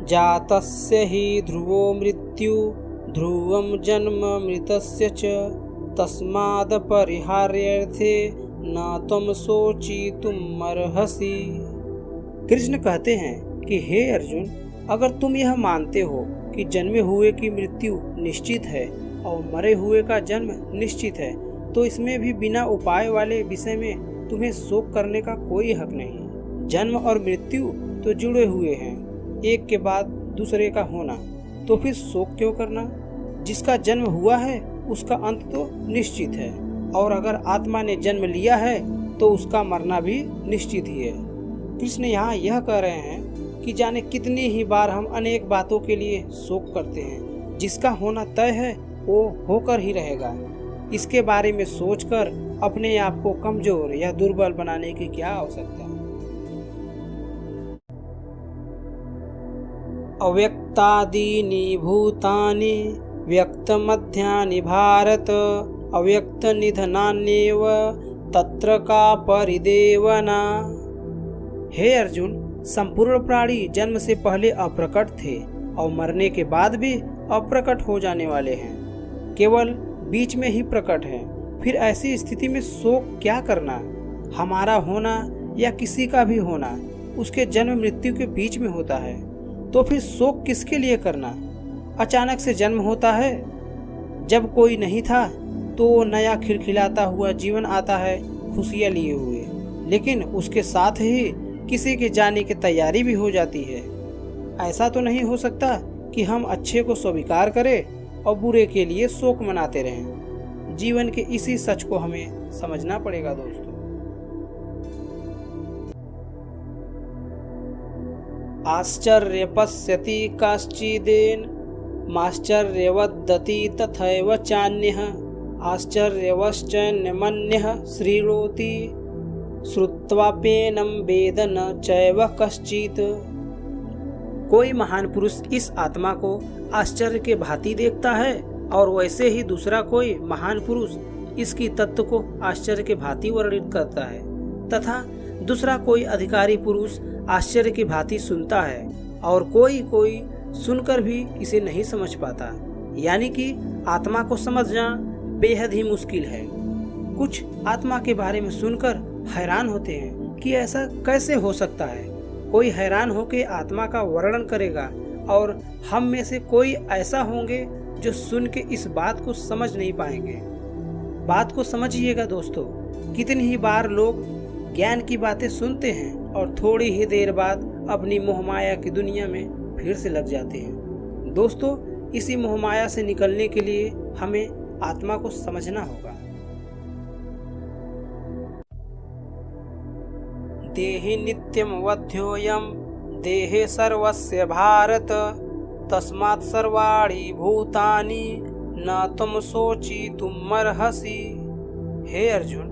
जातस्य हि ध्रुवो मृत्यु ध्रुवं जन्म मृतस्य च तस्माद् परिहार्यर्थे न त्वं शोचितुमर्हसि। कृष्ण कहते हैं कि हे अर्जुन, अगर तुम यह मानते हो कि जन्मे हुए की मृत्यु निश्चित है और मरे हुए का जन्म निश्चित है तो इसमें भी बिना उपाय वाले विषय में तुम्हें शोक करने का कोई हक नहीं। जन्म और मृत्यु तो जुड़े हुए हैं, एक के बाद दूसरे का होना, तो फिर शोक क्यों करना। जिसका जन्म हुआ है उसका अंत तो निश्चित है, और अगर आत्मा ने जन्म लिया है तो उसका मरना भी निश्चित ही है। कृष्ण यहाँ यह कह रहे हैं कि जाने कितनी ही बार हम अनेक बातों के लिए शोक करते हैं। जिसका होना तय है वो होकर ही रहेगा। इसके बारे में सोचकर अपने आप को कमजोर या दुर्बल बनाने की क्या आवश्यकता। अव्यक्तादीनि भूतानि व्यक्तमध्यानि भारत अव्यक्त निधनान्येव तत्र का परिदेवना। हे अर्जुन, संपूर्ण प्राणी जन्म से पहले अप्रकट थे और मरने के बाद भी अप्रकट हो जाने वाले हैं, केवल बीच में ही प्रकट है। फिर ऐसी स्थिति में शोक क्या करना। हमारा होना या किसी का भी होना उसके जन्म मृत्यु के बीच में होता है, तो फिर शोक किसके लिए करना। अचानक से जन्म होता है, जब कोई नहीं था तो नया खिलखिलाता हुआ जीवन आता है खुशियाँ लिए हुए, लेकिन उसके साथ ही किसी के जाने की तैयारी भी हो जाती है। ऐसा तो नहीं हो सकता कि हम अच्छे को स्वीकार करें और बुरे के लिए शोक मनाते रहें। जीवन के इसी सच को हमें समझना पड़ेगा दोस्तों। आश्चर्य पश्यति काश्चिदेन माश्चर्यवदति तथैव चान्यः आश्चर्यवश्चैन्यमन्यः श्रीणोति श्रुत्वाप्येनं वेद न चैव कश्चित्। कोई महान पुरुष इस आत्मा को आश्चर्य के भांति देखता है और वैसे ही दूसरा कोई महान पुरुष इसकी तत्व को आश्चर्य के भांति वर्णित करता है तथा दूसरा कोई अधिकारी पुरुष आश्चर्य की भांति सुनता है और कोई सुनकर भी इसे नहीं समझ पाता। यानी कि आत्मा को समझना बेहद ही मुश्किल है। कुछ आत्मा के बारे में सुनकर हैरान होते हैं कि ऐसा कैसे हो सकता है। कोई हैरान होकर आत्मा का वर्णन करेगा और हम में से कोई ऐसा होंगे जो सुन के इस बात को समझ नहीं पाएंगे। बात को समझिएगा दोस्तों, कितनी ही बार लोग ज्ञान की बातें सुनते हैं और थोड़ी ही देर बाद अपनी मोहमाया की दुनिया में फिर से लग जाते हैं। दोस्तों, इसी मोहमाया से निकलने के लिए हमें आत्मा को समझना होगा। देहि नित्यम वध्योयम देहे सर्वस्य भारत तस्मात् सर्वाणि भूतानि न तुम सोची तुम अर्हसि। हे अर्जुन,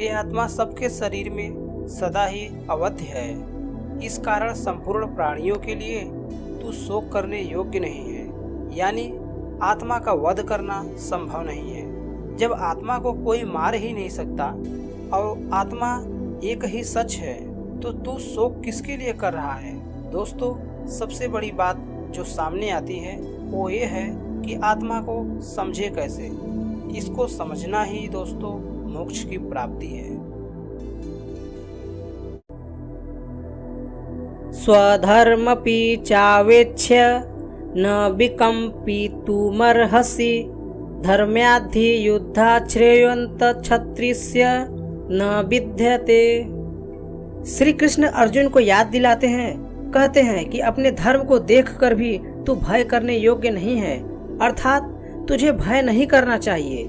ये आत्मा सबके शरीर में सदा ही अवध्य है। इस कारण संपूर्ण प्राणियों के लिए तू शोक करने योग्य नहीं है। यानी आत्मा का वध करना संभव नहीं है। जब आत्मा को कोई मार ही नहीं सकता और आत्मा एक ही सच है, तो तू शोक किसके लिए कर रहा है। दोस्तों, सबसे बड़ी बात जो सामने आती है वो ये है कि आत्मा को समझे कैसे। इसको समझना ही दोस्तों मोक्ष की प्राप्ति है। स्वधर्मपि चावेक्ष्य न विकम्पितुमर्हसि धर्म्याद्धि युद्धाश्रेयन्त क्षत्रियस्य न विद्यते। श्री कृष्ण अर्जुन को याद दिलाते हैं, कहते हैं कि अपने धर्म को देखकर भी तू भय करने योग्य नहीं है, अर्थात तुझे भय नहीं करना चाहिए,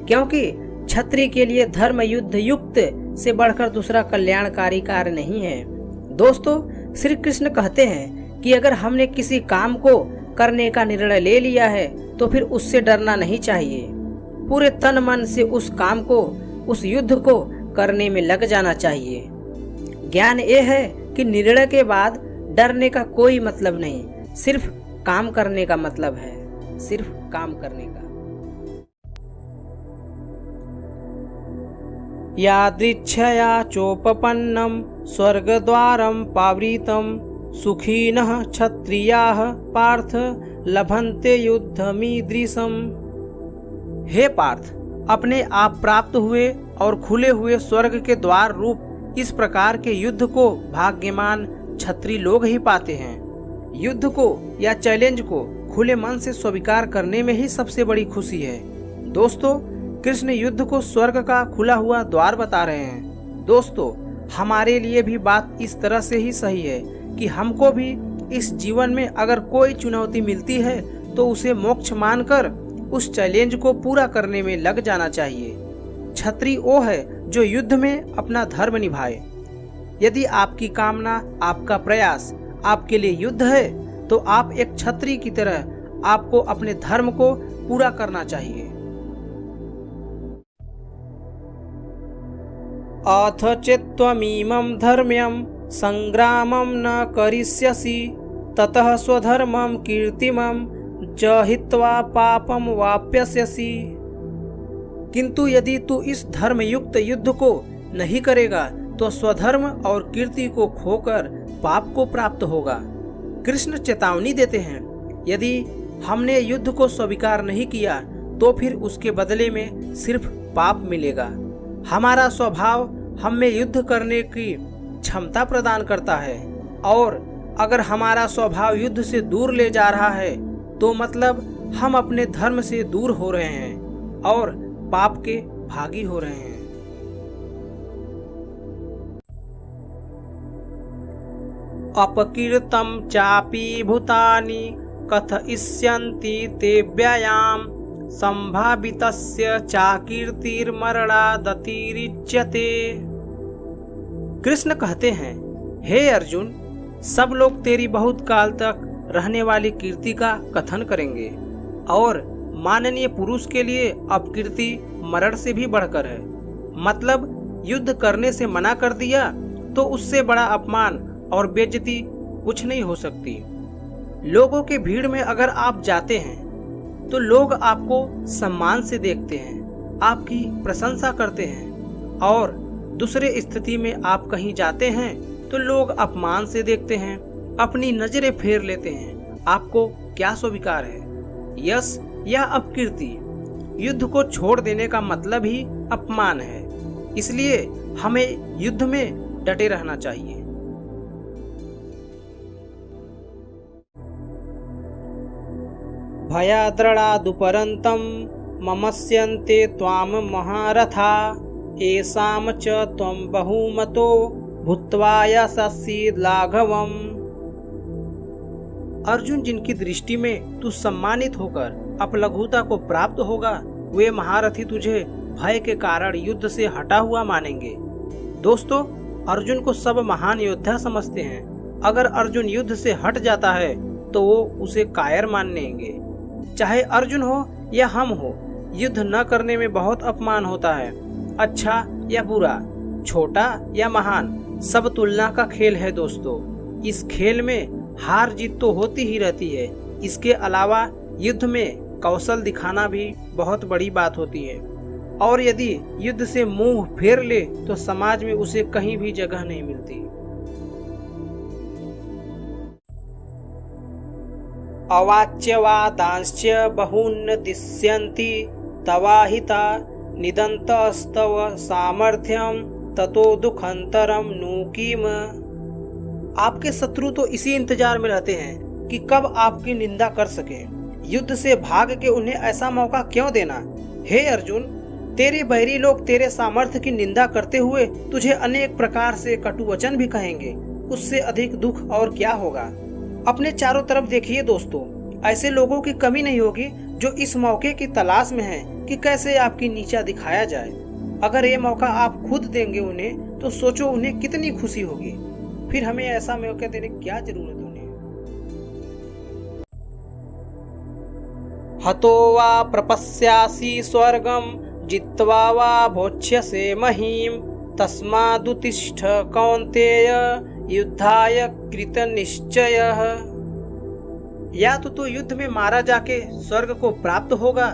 क्योंकि क्षत्रिय के लिए धर्म युद्ध युक्त से बढ़कर दूसरा कल्याणकारी कार्य नहीं है। दोस्तों, श्री कृष्ण कहते हैं कि अगर हमने किसी काम को करने का निर्णय ले लिया है तो फिर उससे डरना नहीं चाहिए। पूरे तन मन से उस काम को, उस युद्ध को करने में लग जाना चाहिए। ज्ञान ये है कि निर्णय के बाद डरने का कोई मतलब नहीं, सिर्फ काम करने का मतलब है, सिर्फ काम करने का। यादृच्छया चोपपन्नम स्वर्गद्वारं पावृतं सुखिनः क्षत्रियाः पार्थ लभन्ते युद्धमीदृशम्। हे पार्थ, अपने आप प्राप्त हुए और खुले हुए स्वर्ग के द्वार रूप इस प्रकार के युद्ध को भाग्यमान क्षत्रिय लोग ही पाते हैं। युद्ध को या चैलेंज को खुले मन से स्वीकार करने में ही सबसे बड़ी खुशी है। दोस्तों, कृष्ण युद्ध को स्वर्ग का खुला हुआ द्वार बता रहे हैं। दोस्तों, हमारे लिए भी बात इस तरह से ही सही है कि हमको भी इस जीवन में अगर कोई चुनौती मिलती है तो उसे मोक्ष मानकर उस चैलेंज को पूरा करने में लग जाना चाहिए। क्षत्रिय वो है जो युद्ध में अपना धर्म निभाए। यदि आपकी कामना, आपका प्रयास आपके लिए युद्ध है तो आप एक क्षत्रिय की तरह आपको अपने धर्म को पूरा करना चाहिए। अथ चेत्त्वमिमं धर्म्यं संग्रामं न करिष्यसि ततः स्वधर्मं कीर्तिमं च हित्वा पापं वाप्स्यसि। किंतु यदि तू इस धर्म युक्त युद्ध को नहीं करेगा तो स्वधर्म और कीर्ति को खोकर पाप को प्राप्त होगा। कृष्ण चेतावनी देते हैं, यदि हमने युद्ध को स्वीकार नहीं किया तो फिर उसके बदले में सिर्फ पाप मिलेगा। हमारा स्वभाव हमें युद्ध करने की क्षमता प्रदान करता है, और अगर हमारा स्वभाव युद्ध से दूर ले जा रहा है तो मतलब हम अपने धर्म से दूर हो रहे हैं और पाप के भागी हो रहे हैं। अपकीर्तं चापि भूतानि कथयिष्यन्ति ते व्ययाम संभावितस्य चाकीर्तिर्मरणादतिरिच्यते। कृष्ण कहते हैं, हे अर्जुन, सब लोग तेरी बहुत काल तक रहने वाली कीर्ति का कथन करेंगे, और माननीय पुरुष के लिए अपकीर्ति मरण से भी बढ़कर है। मतलब युद्ध करने से मना कर दिया तो उससे बड़ा अपमान और बेइज्जती कुछ नहीं हो सकती। लोगों के भीड़ में अगर आप जाते हैं तो लोग आपको सम्मान से देखते हैं, आपकी प्रशंसा करते हैं और दूसरे स्थिति में आप कहीं जाते हैं तो लोग अपमान से देखते हैं, अपनी नजरें फेर लेते हैं। आपको क्या स्वीकार है, यश या अपकीर्ति? युद्ध को छोड़ देने का मतलब ही अपमान है। इसलिए हमें युद्ध में डटे रहना चाहिए। भयाद्रणादुपरन्तं ममस्यन्ते त्वाम महारथा येषां च त्वं बहुमतो भूत्वा यशस्वी लाघवम्। अर्जुन, जिनकी दृष्टि में तू सम्मानित होकर अपलघुता को प्राप्त होगा, वे महारथी तुझे भय के कारण युद्ध से हटा हुआ मानेंगे। दोस्तों, अर्जुन को सब महान योद्धा समझते हैं। अगर अर्जुन युद्ध से हट जाता है तो वो उसे कायर मानेंगे। चाहे अर्जुन हो या हम हो, युद्ध न करने में बहुत अपमान होता है। अच्छा या बुरा, छोटा या महान, सब तुलना का खेल है दोस्तों। इस खेल में हार जीत तो होती ही रहती है। इसके अलावा युद्ध में कौशल दिखाना भी बहुत बड़ी बात होती है। और यदि युद्ध से मुंह फेर ले तो समाज में उसे कहीं भी जगह नहीं मिलती। अवाच्यवादांश्च बहून् दिश्यन्ति तवाहिता निदन्तस्तव सामर्थ्यम ततो दुखंतरम नु किम। आपके शत्रु तो इसी इंतजार में रहते हैं कि कब आपकी निंदा कर सके। युद्ध से भाग के उन्हें ऐसा मौका क्यों देना? हे अर्जुन, तेरे बैरी लोग तेरे सामर्थ्य की निंदा करते हुए तुझे अनेक प्रकार से कटुवचन भी कहेंगे। उससे अधिक दुख और क्या होगा? अपने चारों तरफ देखिए दोस्तों, ऐसे लोगों की कमी नहीं होगी जो इस मौके की तलाश में हैं कि कैसे आपकी नीचा दिखाया जाए। अगर ये मौका आप खुद देंगे उन्हें तो सोचो उन्हें कितनी खुशी होगी। फिर हमें ऐसा मौका देने की क्या जरूरत उन्हें। हतो वा प्रपश्यासि स्वर्गम जित्वा वा भोक्ष्यसे महीम तस्मादुत्तिष्ठ कौन्तेय युद्धाय कृत निश्चयः। या तो युद्ध में मारा जाके स्वर्ग को प्राप्त होगा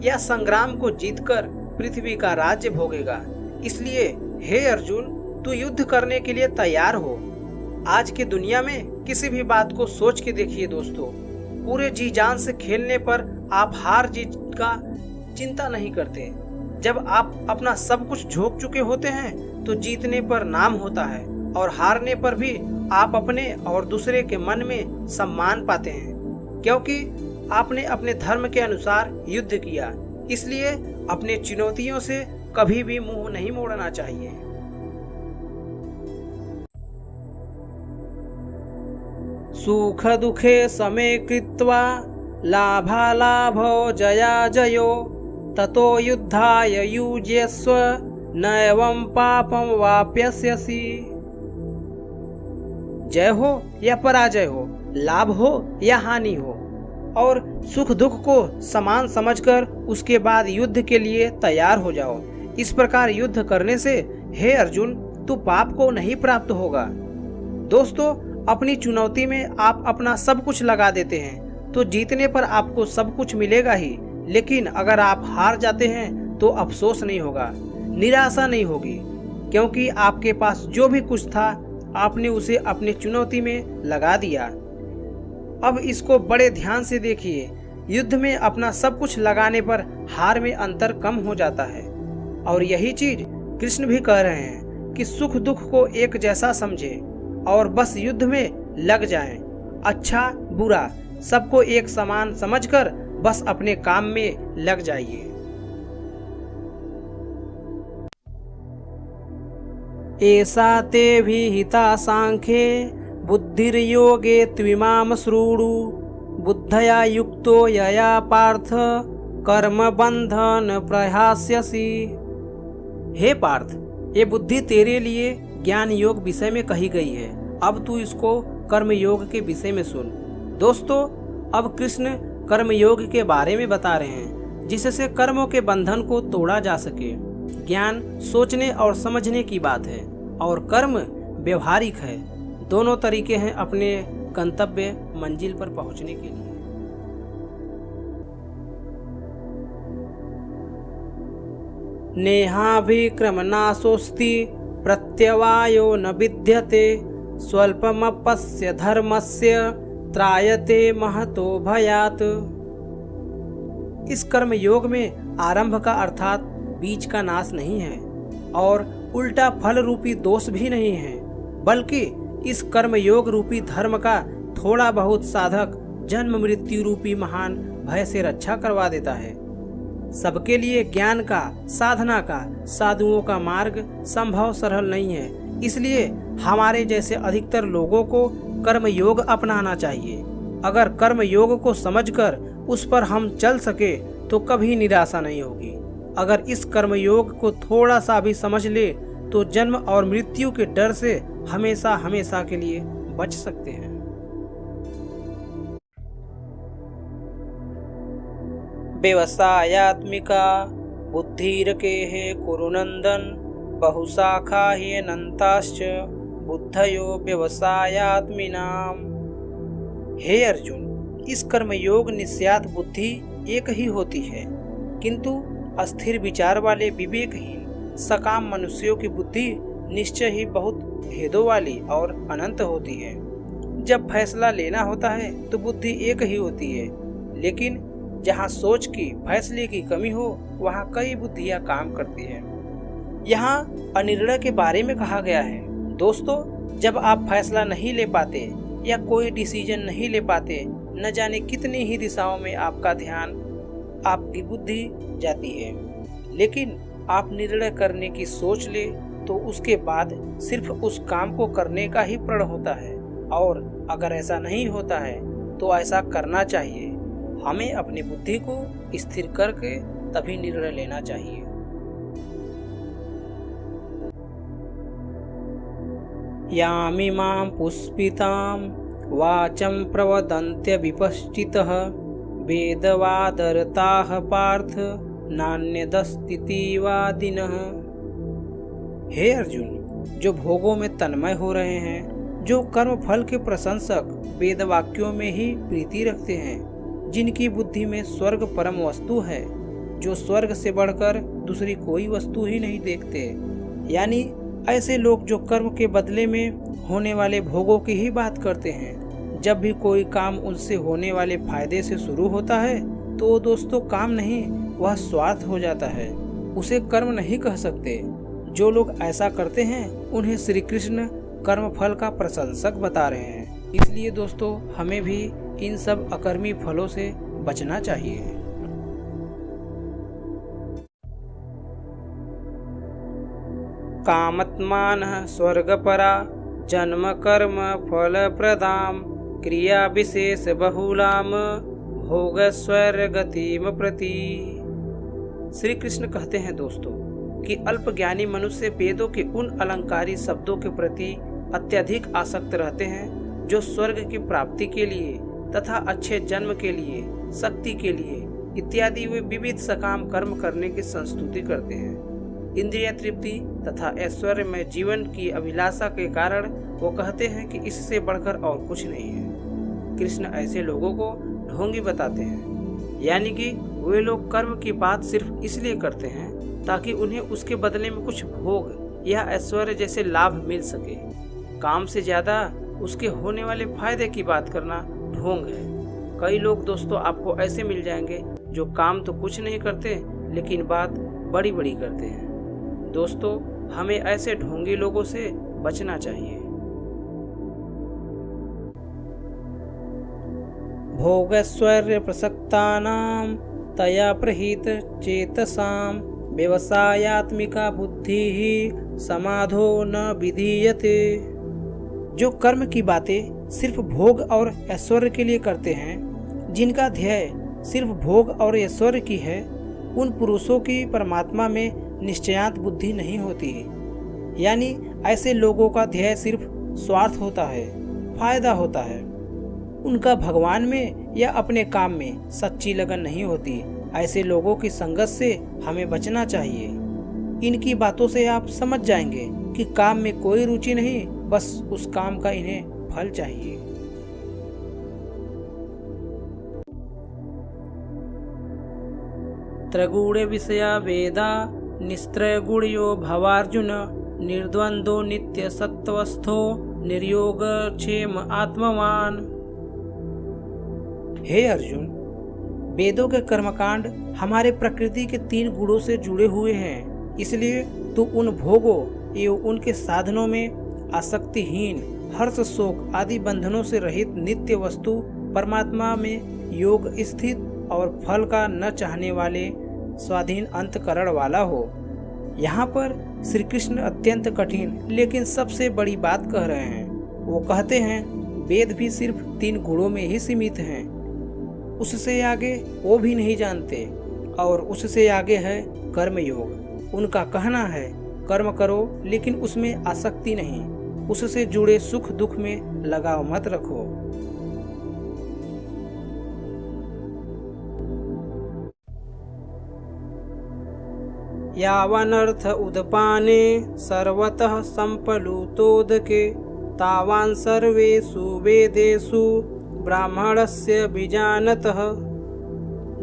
या संग्राम को जीतकर पृथ्वी का राज्य भोगेगा। इसलिए हे अर्जुन, तू युद्ध करने के लिए तैयार हो। आज की दुनिया में किसी भी बात को सोच के देखिए दोस्तों। पूरे जी जान से खेलने पर आप हार जीत का चिंता नहीं करते। जब आप अपना सब कुछ झोंक चुके होते हैं तो जीतने पर नाम होता है और हारने पर भी आप अपने और दूसरे के मन में सम्मान पाते हैं, क्योंकि आपने अपने धर्म के अनुसार युद्ध किया। इसलिए अपने चुनौतियों से कभी भी मुंह नहीं मोड़ना चाहिए। सुख दुखे समे कृत्वा लाभालाभो जया जयो ततो युद्धाय युज्यस्व नैवं पापम वाप्यस्यसि। जय हो या पराजय हो, लाभ हो या हानि हो, और सुख दुख को समान समझकर उसके बाद युद्ध के लिए तैयार हो जाओ। इस प्रकार युद्ध करने से हे अर्जुन, तू पाप को नहीं प्राप्त होगा। दोस्तों, अपनी चुनौती में आप अपना सब कुछ लगा देते हैं तो जीतने पर आपको सब कुछ मिलेगा ही, लेकिन अगर आप हार जाते हैं तो अफसोस नहीं होगा, निराशा नहीं होगी, क्योंकि आपके पास जो भी कुछ था आपने उसे अपनी चुनौती में लगा दिया। अब इसको बड़े ध्यान से देखिए। युद्ध में अपना सब कुछ लगाने पर हार में अंतर कम हो जाता है। और यही चीज कृष्ण भी कह रहे हैं कि सुख दुख को एक जैसा समझे और बस युद्ध में लग जाएं। अच्छा बुरा सबको एक समान समझकर बस अपने काम में लग जाइए। एषा ते विहिता सांख्ये बुद्धिर्योगे त्विमाम शृणु बुद्धया युक्तो यया पार्थ कर्म बंधन प्रहास्यसि। हे पार्थ, ये बुद्धि तेरे लिए ज्ञान योग विषय में कही गई है। अब तू इसको कर्म योग के विषय में सुन। दोस्तों, अब कृष्ण कर्म योग के बारे में बता रहे हैं, जिससे कर्मों के बंधन को तोड़ा जा सके। ज्ञान सोचने और समझने की बात है और कर्म व्यवहारिक है। दोनों तरीके हैं अपने गंतव्य मंजिल पर पहुंचने के लिए। नेहाभिक्रमनाशोऽस्ति प्रत्यवायो न विद्यते स्वल्पमपस्य धर्मस्य त्रायते महतो भयात्। इस कर्म योग में आरंभ का अर्थात बीज का नाश नहीं है और उल्टा फल रूपी दोष भी नहीं है, बल्कि इस कर्म योग रूपी धर्म का थोड़ा बहुत साधक जन्म मृत्यु रूपी महान भय से रक्षा करवा देता है। सबके लिए ज्ञान का, साधना का, साधुओं का मार्ग संभव सरल नहीं है, इसलिए हमारे जैसे अधिकतर लोगों को कर्म योग अपनाना चाहिए। अगर कर्म योग को समझकर उस पर हम चल सके तो कभी निराशा नहीं होगी। अगर इस कर्म योग को थोड़ा सा भी समझ ले तो जन्म और मृत्यु के डर से हमेशा हमेशा के लिए बच सकते हैं। व्यवसायात्मिका बुद्धिरकेः कुरुनन्दन बहुशाखा ह्यनन्ताश्च बुद्धयो व्यवसायात्मिनाम। हे अर्जुन, इस कर्मयोग निश्चयात बुद्धि एक ही होती है, किंतु अस्थिर विचार वाले विवेकहीन सकाम मनुष्यों की बुद्धि निश्चय ही बहुत भेदों वाली और अनंत होती है। जब फैसला लेना होता है तो बुद्धि एक ही होती है, लेकिन जहाँ सोच की, फैसले की कमी हो वहाँ कई बुद्धियाँ काम करती है। यहाँ अनिर्णय के बारे में कहा गया है। दोस्तों, जब आप फैसला नहीं ले पाते या कोई डिसीजन नहीं ले पाते, न जाने कितनी ही दिशाओं में आपका ध्यान, आपकी बुद्धि जाती है, लेकिन आप निर्णय करने की सोच ले तो उसके बाद सिर्फ उस काम को करने का ही प्रण होता है। और अगर ऐसा नहीं होता है तो ऐसा करना चाहिए। हमें अपनी बुद्धि को स्थिर करके तभी निर्णय लेना चाहिए। यामिमां पुष्पितां वाचं प्रवदन्त्य विपश्चितः वेदवादरताः पार्थ नान्यदस्तीति वादिनः। हे अर्जुन, जो भोगों में तन्मय हो रहे हैं, जो कर्म फल के प्रशंसक वेद वाक्यों में ही प्रीति रखते हैं, जिनकी बुद्धि में स्वर्ग परम वस्तु है, जो स्वर्ग से बढ़कर दूसरी कोई वस्तु ही नहीं देखते, यानी ऐसे लोग जो कर्म के बदले में होने वाले भोगों की ही बात करते हैं। जब भी कोई काम उनसे होने वाले फायदे से शुरू होता है तो वो दोस्तों काम नहीं, वह स्वार्थ हो जाता है, उसे कर्म नहीं कह सकते। जो लोग ऐसा करते हैं उन्हें श्री कृष्ण कर्म फल का प्रशंसक बता रहे हैं। इसलिए दोस्तों, हमें भी इन सब अकर्मी फलों से बचना चाहिए। कामत्मानः स्वर्गपरा जन्म कर्म फल प्रदाम क्रिया विशेष बहुलाम भोगस्वर्गतिम प्रति। श्री कृष्ण कहते हैं दोस्तों कि अल्पज्ञानी मनुष्य वेदों के उन अलंकारी शब्दों के प्रति अत्यधिक आसक्त रहते हैं जो स्वर्ग की प्राप्ति के लिए तथा अच्छे जन्म के लिए, शक्ति के लिए इत्यादि वे विविध सकाम कर्म करने की संस्तुति करते हैं। इंद्रिय तृप्ति तथा ऐश्वर्य में जीवन की अभिलाषा के कारण वो कहते हैं कि इससे बढ़कर और कुछ नहीं है। कृष्ण ऐसे लोगों को ढोंगी बताते हैं, यानी कि वे लोग कर्म की बात सिर्फ इसलिए करते हैं ताकि उन्हें उसके बदले में कुछ भोग या ऐश्वर्य जैसे लाभ मिल सके। काम से ज्यादा उसके होने वाले फायदे की बात करना ढोंग है। कई लोग दोस्तों आपको ऐसे मिल जाएंगे जो काम तो कुछ नहीं करते लेकिन बात बड़ी बड़ी करते हैं। दोस्तों, हमें ऐसे ढोंगी लोगों से बचना चाहिए। भोगैश्वर्य प्रसक्तानां तया प्रहित चेतसां व्यवसायात्मिका बुद्धि ही समाधो न विधीयते। जो कर्म की बातें सिर्फ भोग और ऐश्वर्य के लिए करते हैं, जिनका ध्येय सिर्फ भोग और ऐश्वर्य की है, उन पुरुषों की परमात्मा में निश्चयात बुद्धि नहीं होती। यानी ऐसे लोगों का ध्येय सिर्फ स्वार्थ होता है, फायदा होता है। उनका भगवान में या अपने काम में सच्ची लगन नहीं होती। ऐसे लोगों की संगत से हमें बचना चाहिए। इनकी बातों से आप समझ जाएंगे कि काम में कोई रुचि नहीं, बस उस काम का इन्हें फल चाहिए। त्रगुण विषया वेदा निस्त्रय गुणयो भवार्जुन निर्द्वंदो नित्य सत्वस्थो निर्योग क्षेम आत्मवान। हे अर्जुन, वेदों के कर्मकांड हमारे प्रकृति के 3 गुणों से जुड़े हुए हैं, इसलिए तू उन भोगों एवं उनके साधनों में आसक्तिहीन, हर्ष शोक आदि बंधनों से रहित नित्य वस्तु परमात्मा में योग स्थित और फल का न चाहने वाले स्वाधीन अंतकरण वाला हो। यहाँ पर श्री कृष्ण अत्यंत कठिन लेकिन सबसे बड़ी बात कह रहे हैं। वो कहते हैं वेद भी सिर्फ 3 गुणों में ही सीमित हैं, उससे आगे वो भी नहीं जानते, और उससे आगे है कर्म योग। उनका कहना है कर्म करो लेकिन उसमें आसक्ति नहीं, उससे जुड़े सुख दुख में लगाव मत रखो। यावनर्थ उदपाने सर्वतः संप्लुतोदके तावान् सर्वेषु वेदेषु ब्राह्मणस्य बीजानतः।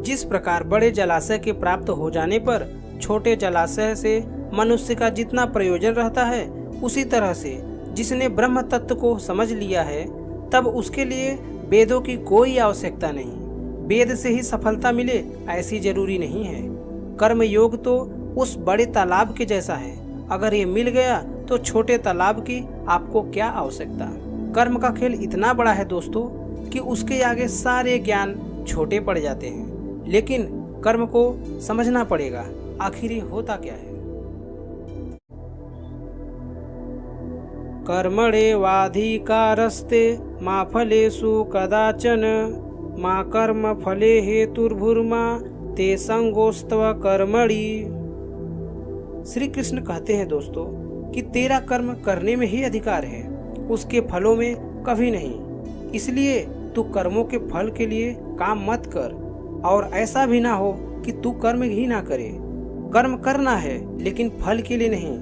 जिस प्रकार बड़े जलाशय के प्राप्त हो जाने पर छोटे जलाशय से मनुष्य का जितना प्रयोजन रहता है, उसी तरह से जिसने ब्रह्म तत्व को समझ लिया है तब उसके लिए वेदों की कोई आवश्यकता नहीं। वेद से ही सफलता मिले ऐसी जरूरी नहीं है। कर्म योग तो उस बड़े तालाब के जैसा है, अगर ये मिल गया तो छोटे तालाब की आपको क्या आवश्यकता। कर्म का खेल इतना बड़ा है दोस्तों कि उसके आगे सारे ज्ञान छोटे पड़ जाते हैं, लेकिन कर्म को समझना पड़ेगा आखिर ये होता क्या है। कर्मणेवाधिकारस्ते मा फलेषु कदाचन मा कर्म फले हेतुर्भुर्मा ते संगोस्तव कर्मणि। श्री कृष्ण कहते हैं दोस्तों कि तेरा कर्म करने में ही अधिकार है, उसके फलों में कभी नहीं। इसलिए तू कर्मों के फल के लिए काम मत कर, और ऐसा भी ना हो कि तू कर्म ही ना करे। कर्म करना है लेकिन फल के लिए नहीं।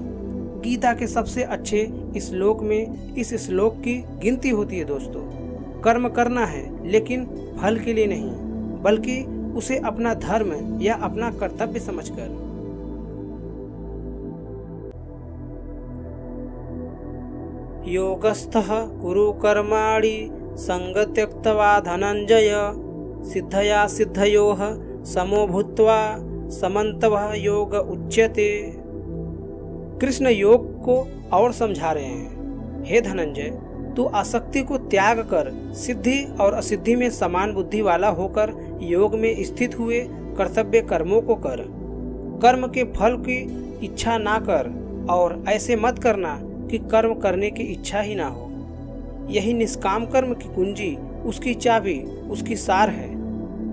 गीता के सबसे अच्छे श्लोक में इस श्लोक की गिनती होती है दोस्तों। कर्म करना है लेकिन फल के लिए नहीं, बल्कि उसे अपना धर्म या अपना कर्तव्य समझकर। योगस्थः कुरु कर्माणि संग त्यक्त्वा धनंजय सिद्धया सिद्धयोः समो भूत्वा समन्तवः योग उच्यते। कृष्ण योग को और समझा रहे हैं। हे धनंजय, तू आसक्ति को त्याग कर सिद्धि और असिद्धि में समान बुद्धि वाला होकर योग में स्थित हुए कर्तव्य कर्मों को कर। कर्म के फल की इच्छा ना कर, और ऐसे मत करना कि कर्म करने की इच्छा ही ना हो। यही निष्काम कर्म की कुंजी, उसकी चाबी, उसकी सार है।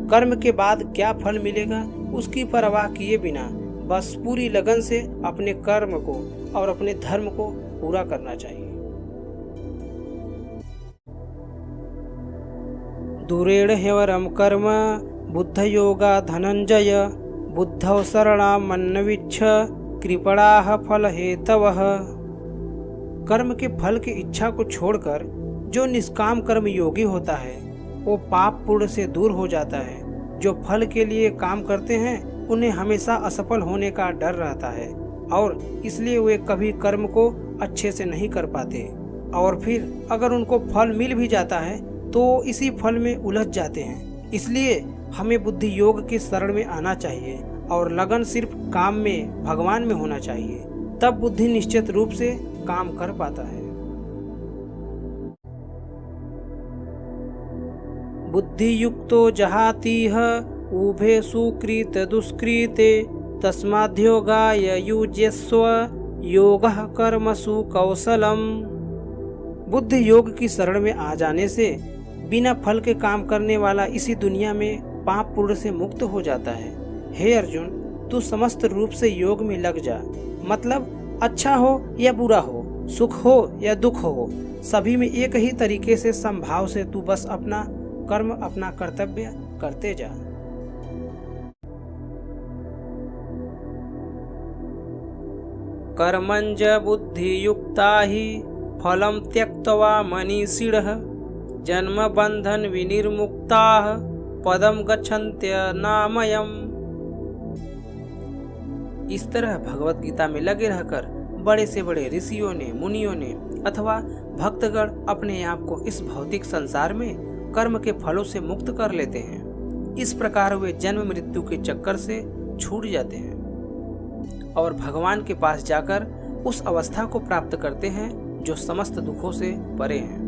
कर्म के बाद क्या फल मिलेगा उसकी परवाह किए बिना बस पूरी लगन से अपने कर्म को और अपने धर्म को पूरा करना चाहिए। दूरेण ह्यवरम कर्म बुद्ध योगा धनंजय बुद्धौ शरणं मन्नविच्छ कृपणाः फल हेतवः। कर्म के फल की इच्छा को छोड़कर जो निष्काम कर्म योगी होता है वो पाप पुण्य से दूर हो जाता है। जो फल के लिए काम करते हैं उन्हें हमेशा असफल होने का डर रहता है, और इसलिए वे कभी कर्म को अच्छे से नहीं कर पाते, और फिर अगर उनको फल मिल भी जाता है तो इसी फल में उलझ जाते हैं। इसलिए हमें बुद्धि योग की शरण में आना चाहिए और लगन सिर्फ काम में, भगवान में होना चाहिए, तब बुद्धि निश्चित रूप से काम कर पाता है। बुद्धि युक्तो जहातीह उभे सुकृत दुष्कृते तस्माद्योगाय युज्यस्व योगः कर्मसु कौशलम। बुद्धि योग की शरण में आ जाने से बिना फल के काम करने वाला इसी दुनिया में पाप पुण्य से मुक्त हो जाता है। हे अर्जुन, तू समस्त रूप से योग में लग जा। मतलब अच्छा हो या बुरा हो, सुख हो या दुख हो, सभी में एक ही तरीके से समभाव से तू बस अपना कर्म, अपना कर्तव्य करते जा। कर्मंज बुद्धि युक्ता ही फलम त्यक्त्वा मनीषिणः जन्म बंधन विनिर्मुक्ताः पदम गच्छन्त्यनामयम्। इस तरह भगवत गीता में लगे रहकर बड़े से बड़े ऋषियों ने, मुनियों ने अथवा भक्तगण अपने आप को इस भौतिक संसार में कर्म के फलों से मुक्त कर लेते हैं। इस प्रकार वे जन्म मृत्यु के चक्कर से छूट जाते हैं और भगवान के पास जाकर उस अवस्था को प्राप्त करते हैं जो समस्त दुखों से परे है।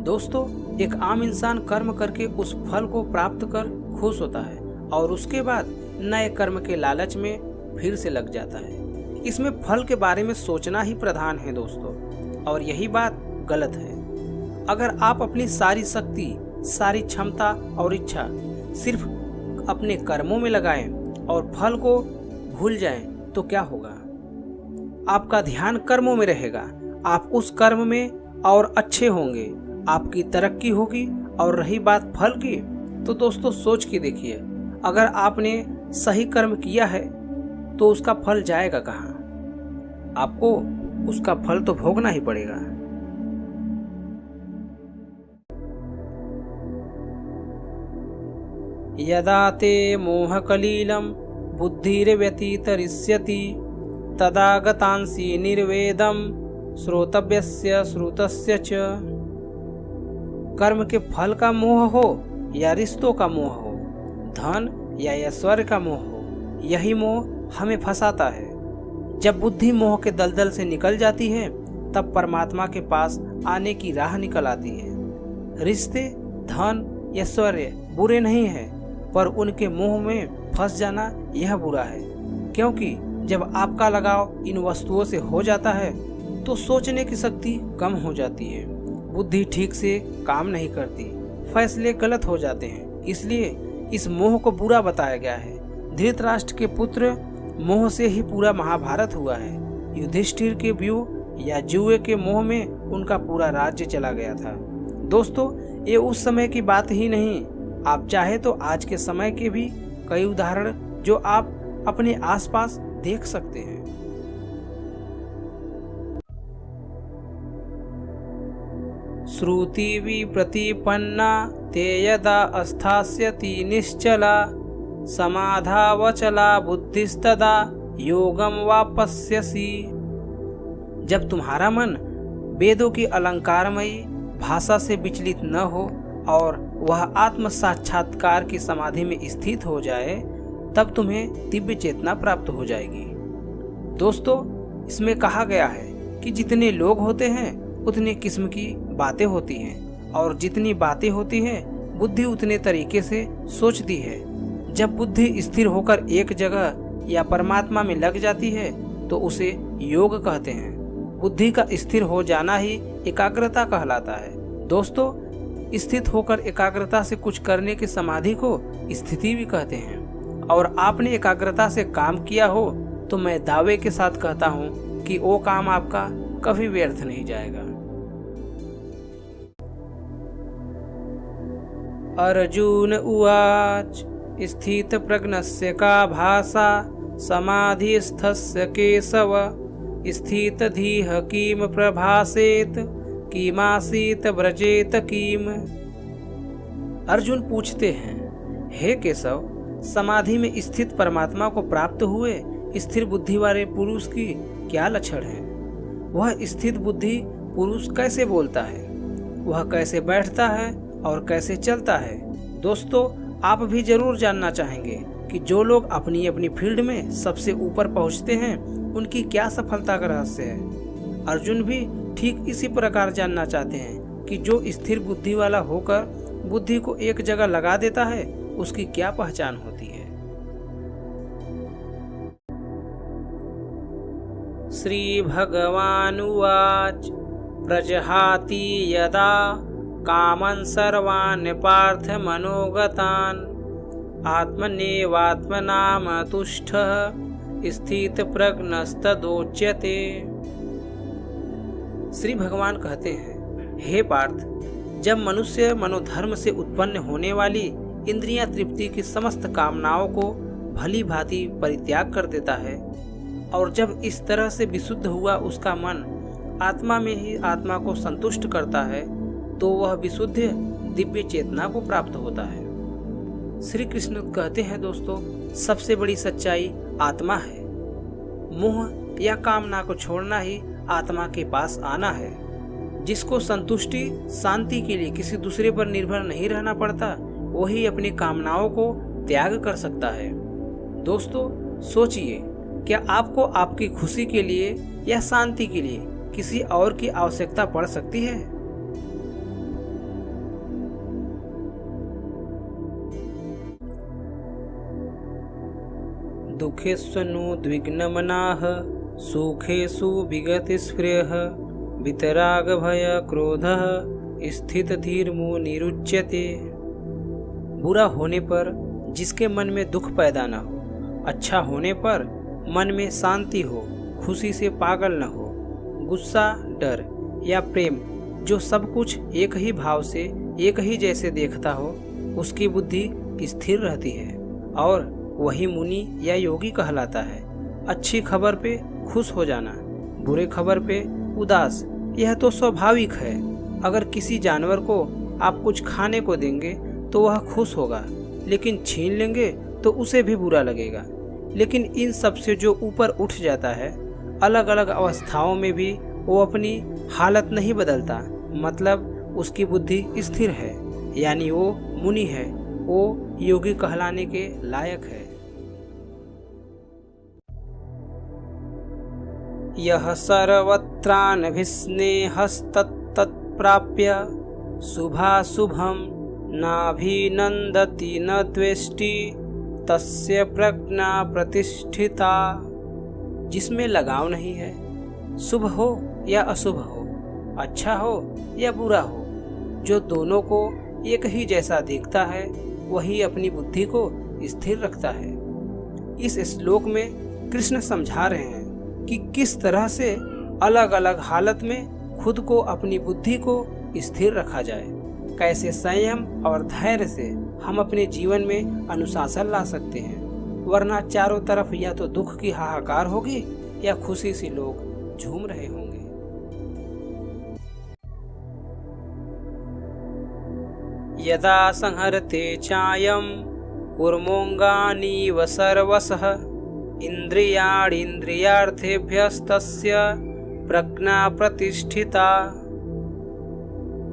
दोस्तों, एक आम इंसान कर्म करके उस फल को प्राप्त कर खुश होता है और उसके बाद नए कर्म के लालच में फिर से लग जाता है। इसमें फल के बारे में सोचना ही प्रधान है दोस्तों, और यही बात गलत है। अगर आप अपनी सारी शक्ति, सारी क्षमता और इच्छा सिर्फ अपने कर्मों में लगाएं और फल को भूल जाएं तो क्या होगा? आपका ध्यान कर्मों में रहेगा, आप उस कर्म में और अच्छे होंगे, आपकी तरक्की होगी। और रही बात फल की, तो दोस्तों सोच के देखिए, अगर आपने सही कर्म किया है तो उसका फल जाएगा कहाँ? आपको उसका फल तो भोगना ही पड़ेगा। यदा ते मोहकलीलं बुद्धिर्व्यतितरिष्यति तदा गतांसि निर्वेदं श्रोतव्यस्य श्रुतस्य च। कर्म के फल का मोह हो या रिश्तों का मोह हो, धन या ऐश्वर्य का मोह हो, यही मोह हमें फंसाता है। जब बुद्धि मोह के दलदल से निकल जाती है तब परमात्मा के पास आने की राह निकल आती है। रिश्ते, धन, ऐश्वर्य बुरे नहीं है, पर उनके मोह में फंस जाना यह बुरा है। क्योंकि जब आपका लगाव इन वस्तुओं से हो जाता है तो सोचने की शक्ति कम हो जाती है, बुद्धि ठीक से काम नहीं करती, फैसले गलत हो जाते हैं। इसलिए इस मोह को बुरा बताया गया है। धृतराष्ट्र के पुत्र मोह से ही पूरा महाभारत हुआ है। युधिष्ठिर के व्यूह या जुए के मोह में उनका पूरा राज्य चला गया था। दोस्तों, ये उस समय की बात ही नहीं, आप चाहे तो आज के समय के भी कई उदाहरण जो आप अपने आसपास देख सकते हैं। श्रुति विप्रतिपन्ना ते यदा अस्थास्यति निश्चला समाधावचला बुद्धिस्तदा योगम वापस्यसि। जब तुम्हारा मन वेदों की अलंकारमयी भाषा से विचलित न हो और वह आत्म साक्षात्कार की समाधि में स्थित हो जाए, तब तुम्हें दिव्य चेतना प्राप्त हो जाएगी। दोस्तों, इसमें कहा गया है कि जितने लोग होते हैं उतने किस्म की बातें होती हैं, और जितनी बातें होती हैं बुद्धि उतने तरीके से सोचती है। जब बुद्धि स्थिर होकर एक जगह या परमात्मा में लग जाती है तो उसे योग कहते हैं। बुद्धि का स्थिर हो जाना ही एकाग्रता कहलाता है। दोस्तों, स्थित होकर एकाग्रता से कुछ करने की समाधि को स्थिति भी कहते हैं। और आपने एकाग्रता से काम किया हो तो मैं दावे के साथ कहता हूँ कि वो काम आपका कभी व्यर्थ नहीं जाएगा। अर्जुन उवाच स्थित प्रज्ञस्य का भाषा समाधिस्थस्य केशव स्थित धीः किम प्रभासेत किमासीत व्रजेत किम। अर्जुन पूछते हैं, हे केशव, समाधि में स्थित परमात्मा को प्राप्त हुए स्थिर बुद्धि वाले पुरुष की क्या लक्षण है? वह स्थित बुद्धि पुरुष कैसे बोलता है, वह कैसे बैठता है और कैसे चलता है? दोस्तों, आप भी जरूर जानना चाहेंगे कि जो लोग अपनी अपनी फील्ड में सबसे ऊपर पहुंचते हैं उनकी क्या सफलता का रहस्य है। अर्जुन भी ठीक इसी प्रकार जानना चाहते हैं कि जो स्थिर बुद्धि वाला होकर बुद्धि को एक जगह लगा देता है उसकी क्या पहचान होती है। श्री भगवानुवाच प्रजहाति यदा कामं सर्वान् पार्थ मनोगतान् आत्मनेवात्मनाम तुष्टः स्थित प्रज्ञस्तदोच्यते। श्री भगवान कहते हैं, हे पार्थ, जब मनुष्य मनोधर्म से उत्पन्न होने वाली इंद्रियां तृप्ति की समस्त कामनाओं को भली भांति परित्याग कर देता है और जब इस तरह से विशुद्ध हुआ उसका मन आत्मा में ही आत्मा को संतुष्ट करता है तो वह विशुद्ध दिव्य चेतना को प्राप्त होता है। श्री कृष्ण कहते हैं, दोस्तों, सबसे बड़ी सच्चाई आत्मा है मोह या कामना को छोड़ना ही आत्मा के पास आना है। जिसको संतुष्टि शांति के लिए किसी दूसरे पर निर्भर नहीं रहना पड़ता, वही अपनी कामनाओं को त्याग कर सकता है। दोस्तों सोचिए, क्या आपको आपकी खुशी के लिए या शांति के लिए किसी और की आवश्यकता पड़ सकती है? दुःखेष्वनुद्विग्नमनाः सुखेषु विगतस्पृहः वितराग भय क्रोधः स्थितधीर्मुनिरुच्यते। बुरा होने पर जिसके मन में दुख पैदा न हो, अच्छा होने पर मन में शांति हो, खुशी से पागल न हो, गुस्सा, डर या प्रेम जो सब कुछ एक ही भाव से एक ही जैसे देखता हो, उसकी बुद्धि स्थिर रहती है और वही मुनि या योगी कहलाता है। अच्छी खबर पे खुश हो जाना, बुरे खबर पे उदास, यह तो स्वाभाविक है। अगर किसी जानवर को आप कुछ खाने को देंगे तो वह खुश होगा, लेकिन छीन लेंगे तो उसे भी बुरा लगेगा। लेकिन इन सब से जो ऊपर उठ जाता है, अलग अलग अवस्थाओं में भी वो अपनी हालत नहीं बदलता, मतलब उसकी बुद्धि स्थिर है, यानी वो मुनि है, वो योगी कहलाने के लायक है। यह सर्वत्रानभिस्नेहस्तत्तत्प्राप्य शुभाशुभं नाभिनन्दति न द्वेष्टि तस्य प्रज्ञा प्रतिष्ठिता। जिसमें लगाव नहीं है, शुभ हो या अशुभ हो, अच्छा हो या बुरा हो, जो दोनों को एक ही जैसा देखता है, वही अपनी बुद्धि को स्थिर रखता है। इस श्लोक में कृष्ण समझा रहे हैं कि किस तरह से अलग अलग हालत में खुद को, अपनी बुद्धि को स्थिर रखा जाए, कैसे संयम और धैर्य से हम अपने जीवन में अनुशासन ला सकते हैं, वरना चारों तरफ या तो दुख की हाहाकार होगी या खुशी से लोग झूम रहे होंगे। यदा संहरते चायं कूर्मोऽङ्गानीव सर्वशः इन्द्रियाणीन्द्रियार्थेभ्यस्तस्य प्रज्ञा प्रतिष्ठिता।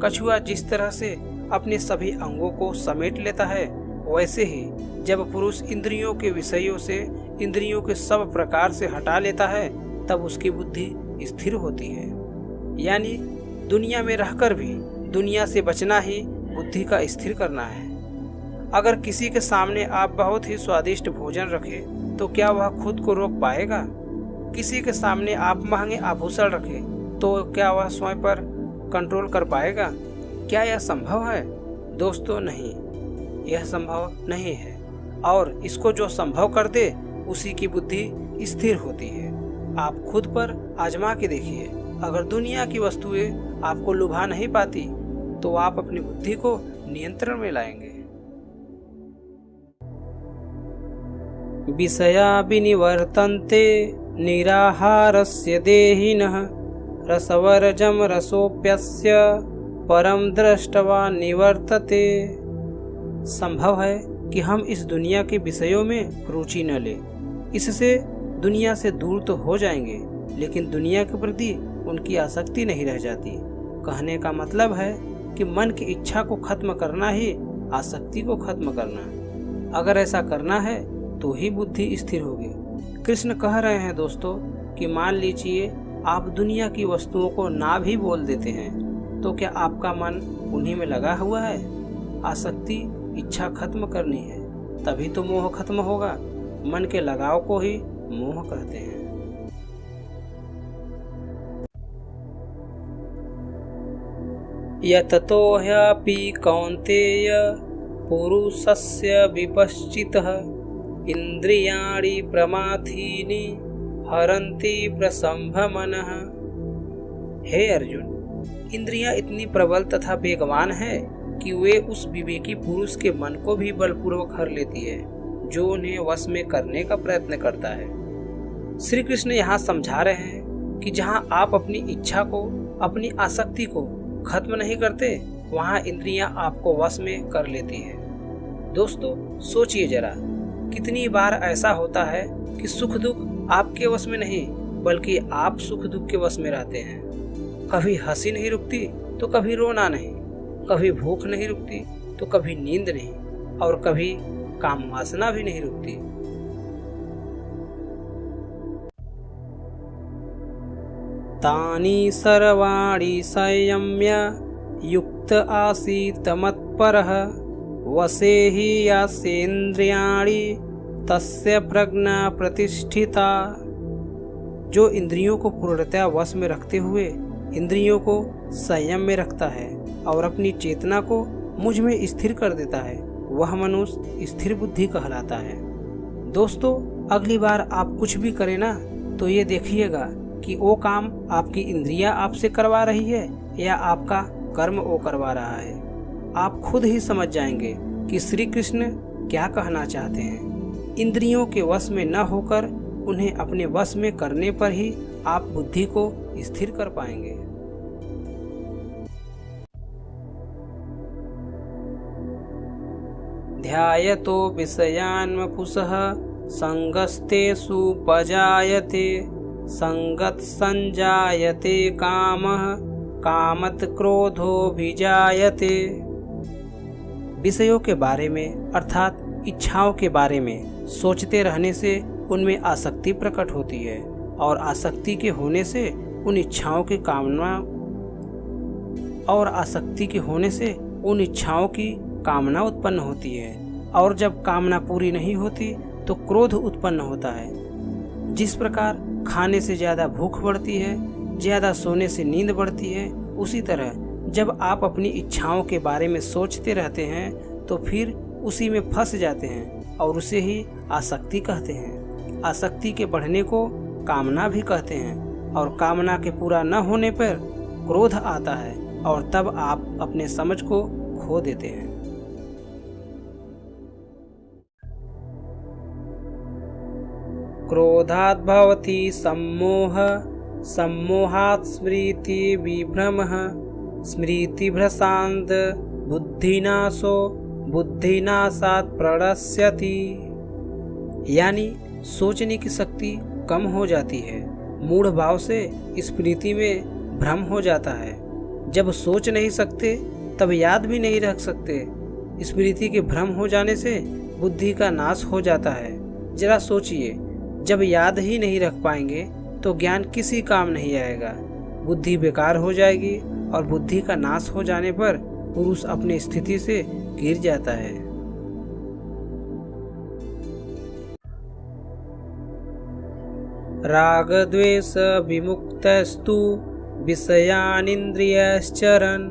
कछुआ जिस तरह से अपने सभी अंगों को समेट लेता है, वैसे ही जब पुरुष इंद्रियों के विषयों से इंद्रियों के सब प्रकार से हटा लेता है, तब उसकी बुद्धि स्थिर होती है। यानी दुनिया में रहकर भी दुनिया से बचना ही बुद्धि का स्थिर करना है। अगर किसी के सामने आप बहुत ही स्वादिष्ट भोजन रखें, तो क्या वह खुद को रोक पाएगा? किसी के सामने आप महंगे आभूषण रखें, तो क्या वह स्वयं पर कंट्रोल कर पाएगा? क्या यह संभव है? दोस्तों नहीं, यह संभव नहीं है। और इसको जो संभव कर दे, उसी की बुद्धि स्थिर होती है। आप खुद पर आजमा के देखिए, अगर दुनिया की वस्तुएं आपको लुभा नहीं पाती, तो आप अपनी बुद्धि को नियंत्रण में लाएंगे। विषया विनिवर्तन्ते निराहारस्य देहिनः रसवर्जं रसोप्यस्य परम दृष्टवा निवर्तते। संभव है कि हम इस दुनिया के विषयों में रुचि न लें, इससे दुनिया से दूर तो हो जाएंगे, लेकिन दुनिया के प्रति उनकी आसक्ति नहीं रह जाती। कहने का मतलब है कि मन की इच्छा को खत्म करना ही आसक्ति को खत्म करना। अगर ऐसा करना है तो ही बुद्धि स्थिर होगी। कृष्ण कह रहे हैं दोस्तों कि मान लीजिए आप दुनिया की वस्तुओं को ना भी बोल देते हैं, तो क्या आपका मन उन्हीं में लगा हुआ है? आसक्ति, इच्छा खत्म करनी है, तभी तो मोह खत्म होगा। मन के लगाव को ही मोह कहते हैं। यततो ह्यापि कौन्तेय पुरुषस्य विपश्चितः इंद्रियाणि प्रमाथीनि हरन्ति प्रसंभमनः। हे अर्जुन, इंद्रियां इतनी प्रबल तथा वेगवान है कि वे उस विवेकी पुरुष के मन को भी बलपूर्वक हर लेती है, जो उन्हें वश में करने का प्रयत्न करता है। श्री कृष्ण यहाँ समझा रहे हैं कि जहाँ आप अपनी इच्छा को, अपनी आसक्ति को खत्म नहीं करते, वहाँ इंद्रियां आपको वश में कर लेती है। दोस्तों सोचिए जरा, कितनी बार ऐसा होता है कि सुख दुख आपके वश में नहीं, बल्कि आप सुख दुख के वश में रहते हैं। कभी हंसी नहीं रुकती तो कभी रोना नहीं, कभी भूख नहीं रुकती तो कभी नींद नहीं, और कभी काम वासना भी नहीं रुकती। तानि सर्वाणि संयम्य युक्त आसीत् मत्परः वशे हि यास्येन्द्रियाणि तस्य प्रज्ञा प्रतिष्ठिता। जो इंद्रियों को पूर्णतया वश में रखते हुए इंद्रियों को संयम में रखता है और अपनी चेतना को मुझ में स्थिर कर देता है, वह मनुष्य स्थिर बुद्धि कहलाता है। दोस्तों, अगली बार आप कुछ भी करें ना, तो ये देखिएगा कि वो काम आपकी इंद्रियां आपसे करवा रही है या आपका कर्म वो करवा रहा है। आप खुद ही समझ जाएंगे कि श्री कृष्ण क्या कहना चाहते हैं। इंद्रियों के वश में न होकर उन्हें अपने वश में करने पर ही आप बुद्धि को स्थिर कर पाएंगे। ध्यायतो विषयान् वपुषः संगस्तेषु उपजायते संगत संजायते कामः कामत क्रोधो विजायते। विषयों के बारे में अर्थात इच्छाओं के बारे में सोचते रहने से उनमें आसक्ति प्रकट होती है, और आसक्ति के होने से उन इच्छाओं की कामना उत्पन्न होती है, और जब कामना पूरी नहीं होती तो क्रोध उत्पन्न होता है। जिस प्रकार खाने से ज्यादा भूख बढ़ती है, ज्यादा सोने से नींद बढ़ती है, उसी तरह जब आप अपनी इच्छाओं के बारे में सोचते रहते हैं तो फिर उसी में फंस जाते हैं, और उसे ही आसक्ति कहते हैं। आसक्ति के बढ़ने को कामना भी कहते हैं, और कामना के पूरा न होने पर क्रोध आता है, और तब आप अपने समझ को खो देते हैं। क्रोधात् भवति सम्मोह, सम्मोहात् स्मृति विभ्रमः, स्मृतिभ्रशान्त बुद्धिनाशो, बुद्धिनाशात् प्रणश्यति। यानी सोचने की शक्ति कम हो जाती है, मूढ़ भाव से स्मृति में भ्रम हो जाता है। जब सोच नहीं सकते तब याद भी नहीं रख सकते। स्मृति के भ्रम हो जाने से बुद्धि का नाश हो जाता है। जरा सोचिए, जब याद ही नहीं रख पाएंगे तो ज्ञान किसी काम नहीं आएगा, बुद्धि बेकार हो जाएगी, और बुद्धि का नाश हो जाने पर पुरुष अपनी स्थिति से गिर जाता है। राग द्वेष विमुक्तस्तु विषयानिन्द्रियश्चरन्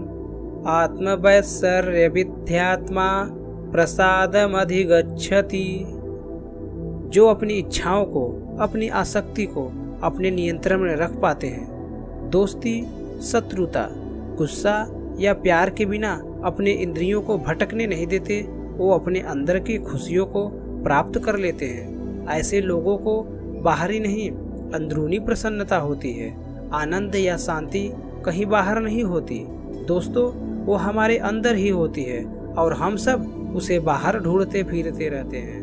आत्मवैश्वर्य विद्यात्मा प्रसादमधिगच्छति। जो अपनी इच्छाओं को, अपनी आसक्ति को अपने नियंत्रण में रख पाते हैं, दोस्ती, शत्रुता, गुस्सा या प्यार के बिना अपने इंद्रियों को भटकने नहीं देते, वो अपने अंदर की खुशियों को प्राप्त कर लेते हैं। ऐसे लोगों को बाहरी नहीं, अंदरूनी प्रसन्नता होती है। आनंद या शांति कहीं बाहर नहीं होती दोस्तों, वो हमारे अंदर ही होती है, और हम सब उसे बाहर ढूंढते फिरते रहते हैं।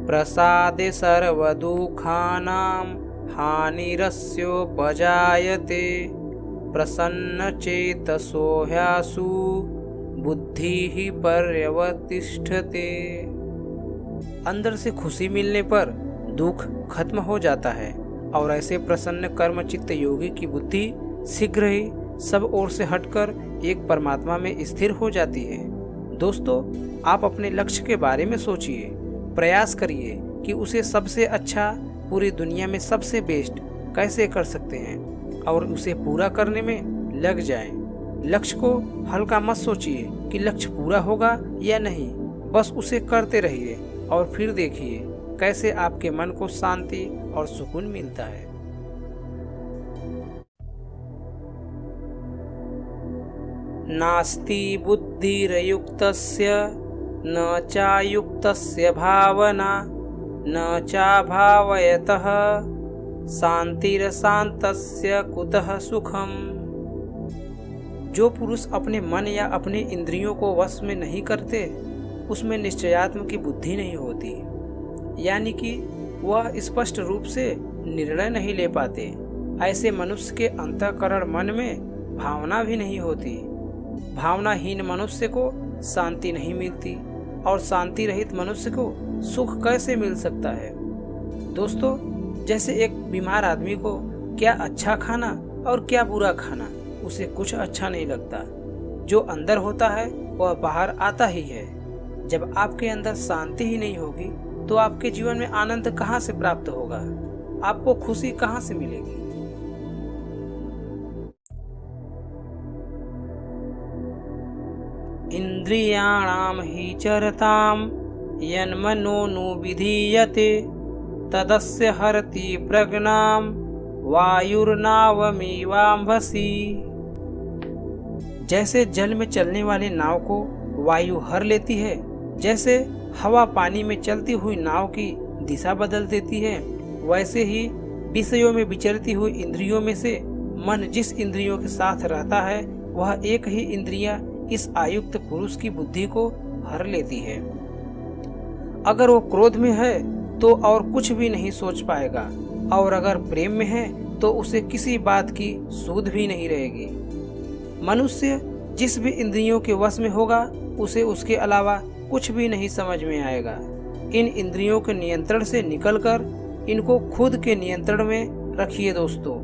प्रसादे सर्वदुःखानां हानिरस्योपजायते प्रसन्नचेतसो ह्यासु बुद्धिः पर्यवतिष्ठते। अंदर से खुशी मिलने पर दुख खत्म हो जाता है, और ऐसे प्रसन्न कर्म चित्त योगी की बुद्धि शीघ्र ही सब ओर से हटकर एक परमात्मा में स्थिर हो जाती है। दोस्तों, आप अपने लक्ष्य के बारे में सोचिए, प्रयास करिए कि उसे सबसे अच्छा, पूरी दुनिया में सबसे बेस्ट कैसे कर सकते हैं, और उसे पूरा करने में लग जाएं। लक्ष्य को हल्का मत सोचिए कि लक्ष्य पूरा होगा या नहीं, बस उसे करते रहिए, और फिर देखिए कैसे आपके मन को शांति और सुकून मिलता है। नास्ति बुद्धिर्युक्तस्य न चायुक्तस्य भावना न चाभावयतः शांतिरशांतस्य कुतः सुखम। जो पुरुष अपने मन या अपने इंद्रियों को वश में नहीं करते, उसमें निश्चयात्मक की बुद्धि नहीं होती, यानी कि वह स्पष्ट रूप से निर्णय नहीं ले पाते। ऐसे मनुष्य के अंतःकरण मन में भावना भी नहीं होती। भावनाहीन मनुष्य को शांति नहीं मिलती और शांति रहित मनुष्य को सुख कैसे मिल सकता है। दोस्तों, जैसे एक बीमार आदमी को क्या अच्छा खाना और क्या बुरा खाना, उसे कुछ अच्छा नहीं लगता। जो अंदर होता है वह बाहर आता ही है। जब आपके अंदर शांति ही नहीं होगी तो आपके जीवन में आनंद कहाँ से प्राप्त होगा, आपको खुशी कहाँ से मिलेगी। इंद्रियाणाम हि चरताम यन्मनोनुविधीयते तदस्य हरति प्रज्ञाम वायुर्नावमिवाम्भसि। जैसे जल में चलने वाले नाव को वायु हर लेती है, जैसे हवा पानी में चलती हुई नाव की दिशा बदल देती है, वैसे ही विषयों में विचरती हुई इंद्रियों में से मन जिस इंद्रियों के साथ रहता है वह एक ही इंद्रिया इस आयुक्त पुरुष की बुद्धि को हर लेती है। अगर वो क्रोध में है तो और कुछ भी नहीं सोच पाएगा, और अगर प्रेम में है तो उसे किसी बात की सूध भी नहीं रहेगी। मनुष्य जिस भी इंद्रियों के वश में होगा उसे उसके अलावा कुछ भी नहीं समझ में आएगा। इन इंद्रियों के नियंत्रण से निकलकर इनको खुद के नियंत्रण में रखिए दोस्तों,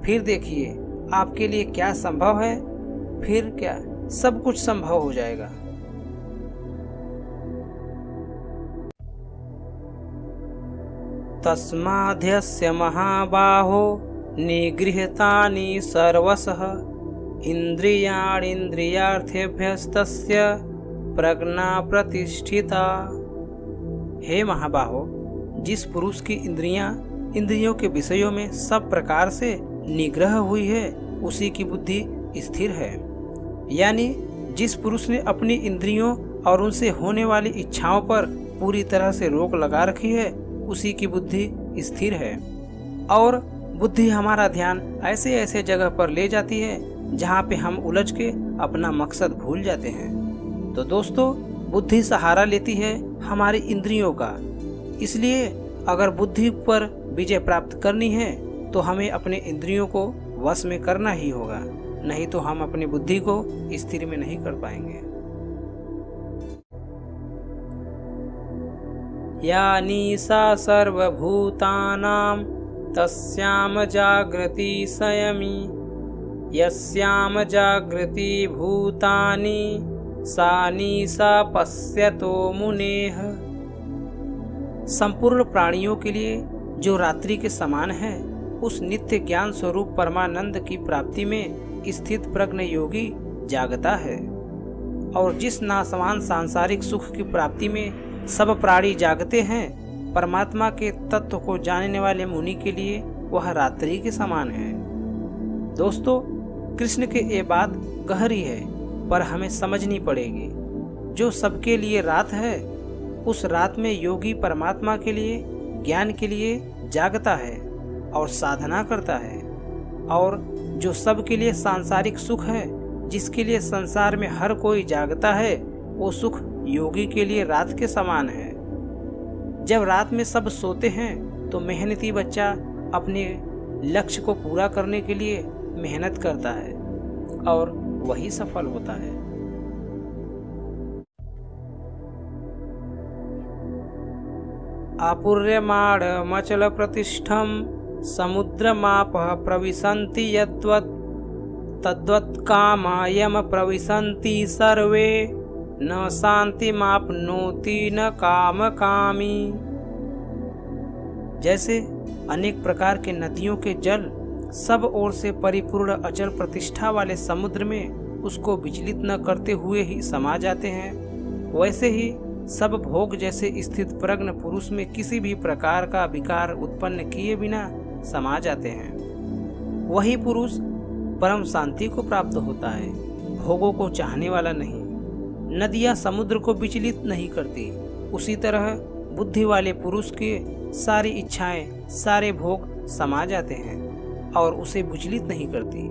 फिर देखिए आपके लिए क्या संभव है, फिर क्या सब कुछ संभव हो जाएगा। तस्माद्यस्य महाबाहो निगृहीतानि सर्वशः इंद्रियाणीन्द्रियार्थेभ्यस्तस्य प्रज्ञा प्रतिष्ठिता। हे महाबाहो, जिस पुरुष की इंद्रियां इंद्रियों के विषयों में सब प्रकार से निग्रह हुई है उसी की बुद्धि स्थिर है। यानी जिस पुरुष ने अपनी इंद्रियों और उनसे होने वाली इच्छाओं पर पूरी तरह से रोक लगा रखी है उसी की बुद्धि स्थिर है। और बुद्धि हमारा ध्यान ऐसे ऐसे जगह पर ले जाती है जहाँ पे हम उलझ के अपना मकसद भूल जाते हैं। तो दोस्तों, बुद्धि सहारा लेती है हमारी इंद्रियों का। इसलिए अगर बुद्धि पर विजय प्राप्त करनी है तो हमें अपने इंद्रियों को वश में करना ही होगा, नहीं तो हम अपनी बुद्धि को स्थिर में नहीं कर पाएंगे। या निशा सर्वभूतानां तस्याम जागृति संयमी यस्याम जागृति भूतानि सा निशा पश्यतो मुनेः। संपूर्ण प्राणियों के लिए जो रात्रि के समान है, उस नित्य ज्ञान स्वरूप परमानंद की प्राप्ति में स्थित प्रज्ञ योगी जागता है। और जिस नासमान सांसारिक सुख की प्राप्ति में सब प्राणी जागते हैं, परमात्मा के तत्व को जानने वाले मुनि के लिए वह रात्रि के समान है। दोस्तों, कृष्ण के ये बात गहरी है पर हमें समझनी पड़ेगी। जो सबके लिए रात है, उस रात में योगी परमात्मा के लिए, ज्ञान के लिए जागता है और साधना करता है। और जो सबके लिए सांसारिक सुख है, जिसके लिए संसार में हर कोई जागता है, वो सुख योगी के लिए रात के समान है। जब रात में सब सोते हैं तो मेहनती बच्चा अपने लक्ष्य को पूरा करने के लिए मेहनत करता है और वही सफल होता है। आपूर्यमाणमचल प्रतिष्ठम समुद्रमापः प्रविशन्ति यद्वत् तद्वत् कामयम प्रविशन्ति सर्वे न शांतिमाप्नोति न कामकामी। जैसे अनेक प्रकार के नदियों के जल सब ओर से परिपूर्ण अचल प्रतिष्ठा वाले समुद्र में उसको विचलित न करते हुए ही समा जाते हैं, वैसे ही सब भोग जैसे स्थित प्रज्ञ पुरुष में किसी भी प्रकार का विकार उत्पन्न किए बिना समा जाते हैं। वही पुरुष परम शांति को प्राप्त होता है, भोगों को चाहने वाला नहीं। नदियां समुद्र को विचलित नहीं करती, उसी तरह बुद्धि वाले पुरुष के सारी इच्छाएं, सारे भोग समा जाते हैं और उसे विचलित नहीं करती।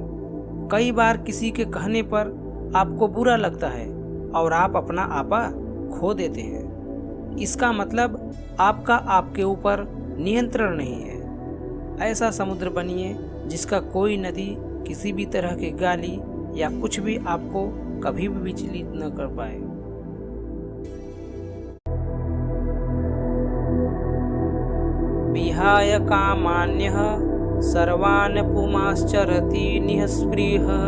कई बार किसी के कहने पर आपको बुरा लगता है और आप अपना आपा खो देते हैं। इसका मतलब आपका आपके ऊपर नियंत्रण नहीं है। ऐसा समुद्र बनिए जिसका कोई नदी किसी भी तरह की गाली या कुछ भी आपको कभी भी विचलित न कर पाए। विहाय कामान्यः सर्वान् पुमाश्चरति निःस्पृहः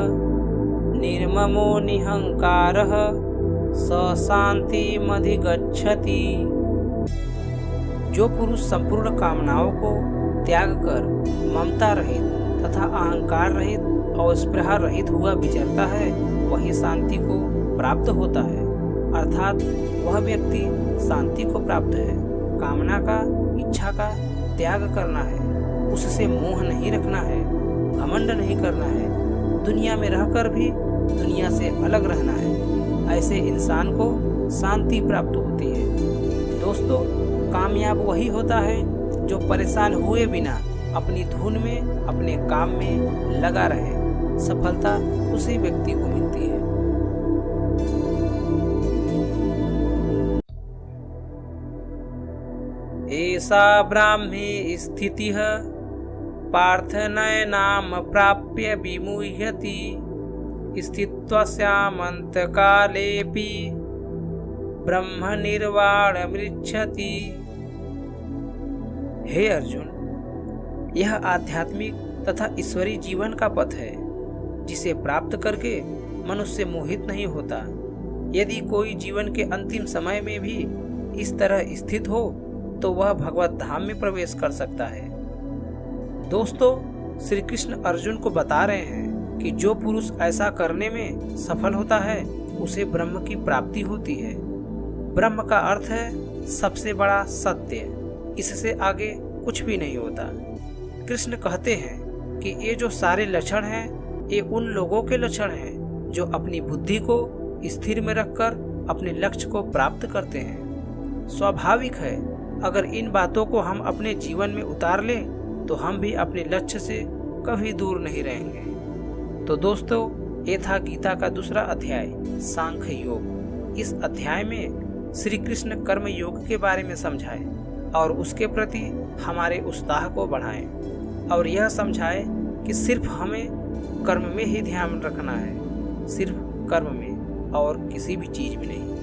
निर्ममो निहंकारः स शान्तिमधिगच्छति। जो पुरुष संपूर्ण कामनाओं को त्याग कर ममता रहित तथा अहंकार रहित और स्पृहा रहित हुआ विचरता है, वही शांति को प्राप्त होता है। अर्थात वह व्यक्ति शांति को प्राप्त है। कामना का, इच्छा का त्याग करना है, उससे मोह नहीं रखना है, घमंड नहीं करना है, दुनिया में रहकर भी दुनिया से अलग रहना है। ऐसे इंसान को शांति प्राप्त होती है। दोस्तों, कामयाब वही होता है जो परेशान हुए बिना अपनी धुन में, अपने काम में लगा रहे। सफलता उसी व्यक्ति को मिलती है। एषा ब्राह्मी स्थितिः पार्थनयनाम प्राप्य विमुह्यति स्थित्वस्यामन्तकालेऽपि ब्रह्मनिर्वाणमृच्छति। हे अर्जुन, यह आध्यात्मिक तथा ईश्वरीय जीवन का पथ है, जिसे प्राप्त करके मनुष्य मोहित नहीं होता। यदि कोई जीवन के अंतिम समय में भी इस तरह स्थित हो तो वह भगवत धाम में प्रवेश कर सकता है। दोस्तों, श्री कृष्ण अर्जुन को बता रहे हैं कि जो पुरुष ऐसा करने में सफल होता है उसे ब्रह्म की प्राप्ति होती है। ब्रह्म का अर्थ है सबसे बड़ा सत्य, इससे आगे कुछ भी नहीं होता। कृष्ण कहते हैं कि ये जो सारे लक्षण हैं, ये उन लोगों के लक्षण हैं जो अपनी बुद्धि को स्थिर में रखकर अपने लक्ष्य को प्राप्त करते हैं। स्वाभाविक है, अगर इन बातों को हम अपने जीवन में उतार लें तो हम भी अपने लक्ष्य से कभी दूर नहीं रहेंगे। तो दोस्तों, ये था गीता का दूसरा अध्याय, सांख्य योग। इस अध्याय में श्री कृष्ण कर्म योग के बारे में समझाए और उसके प्रति हमारे उत्साह को बढ़ाएं और यह समझाए कि सिर्फ हमें कर्म में ही ध्यान रखना है, सिर्फ कर्म में और किसी भी चीज में नहीं।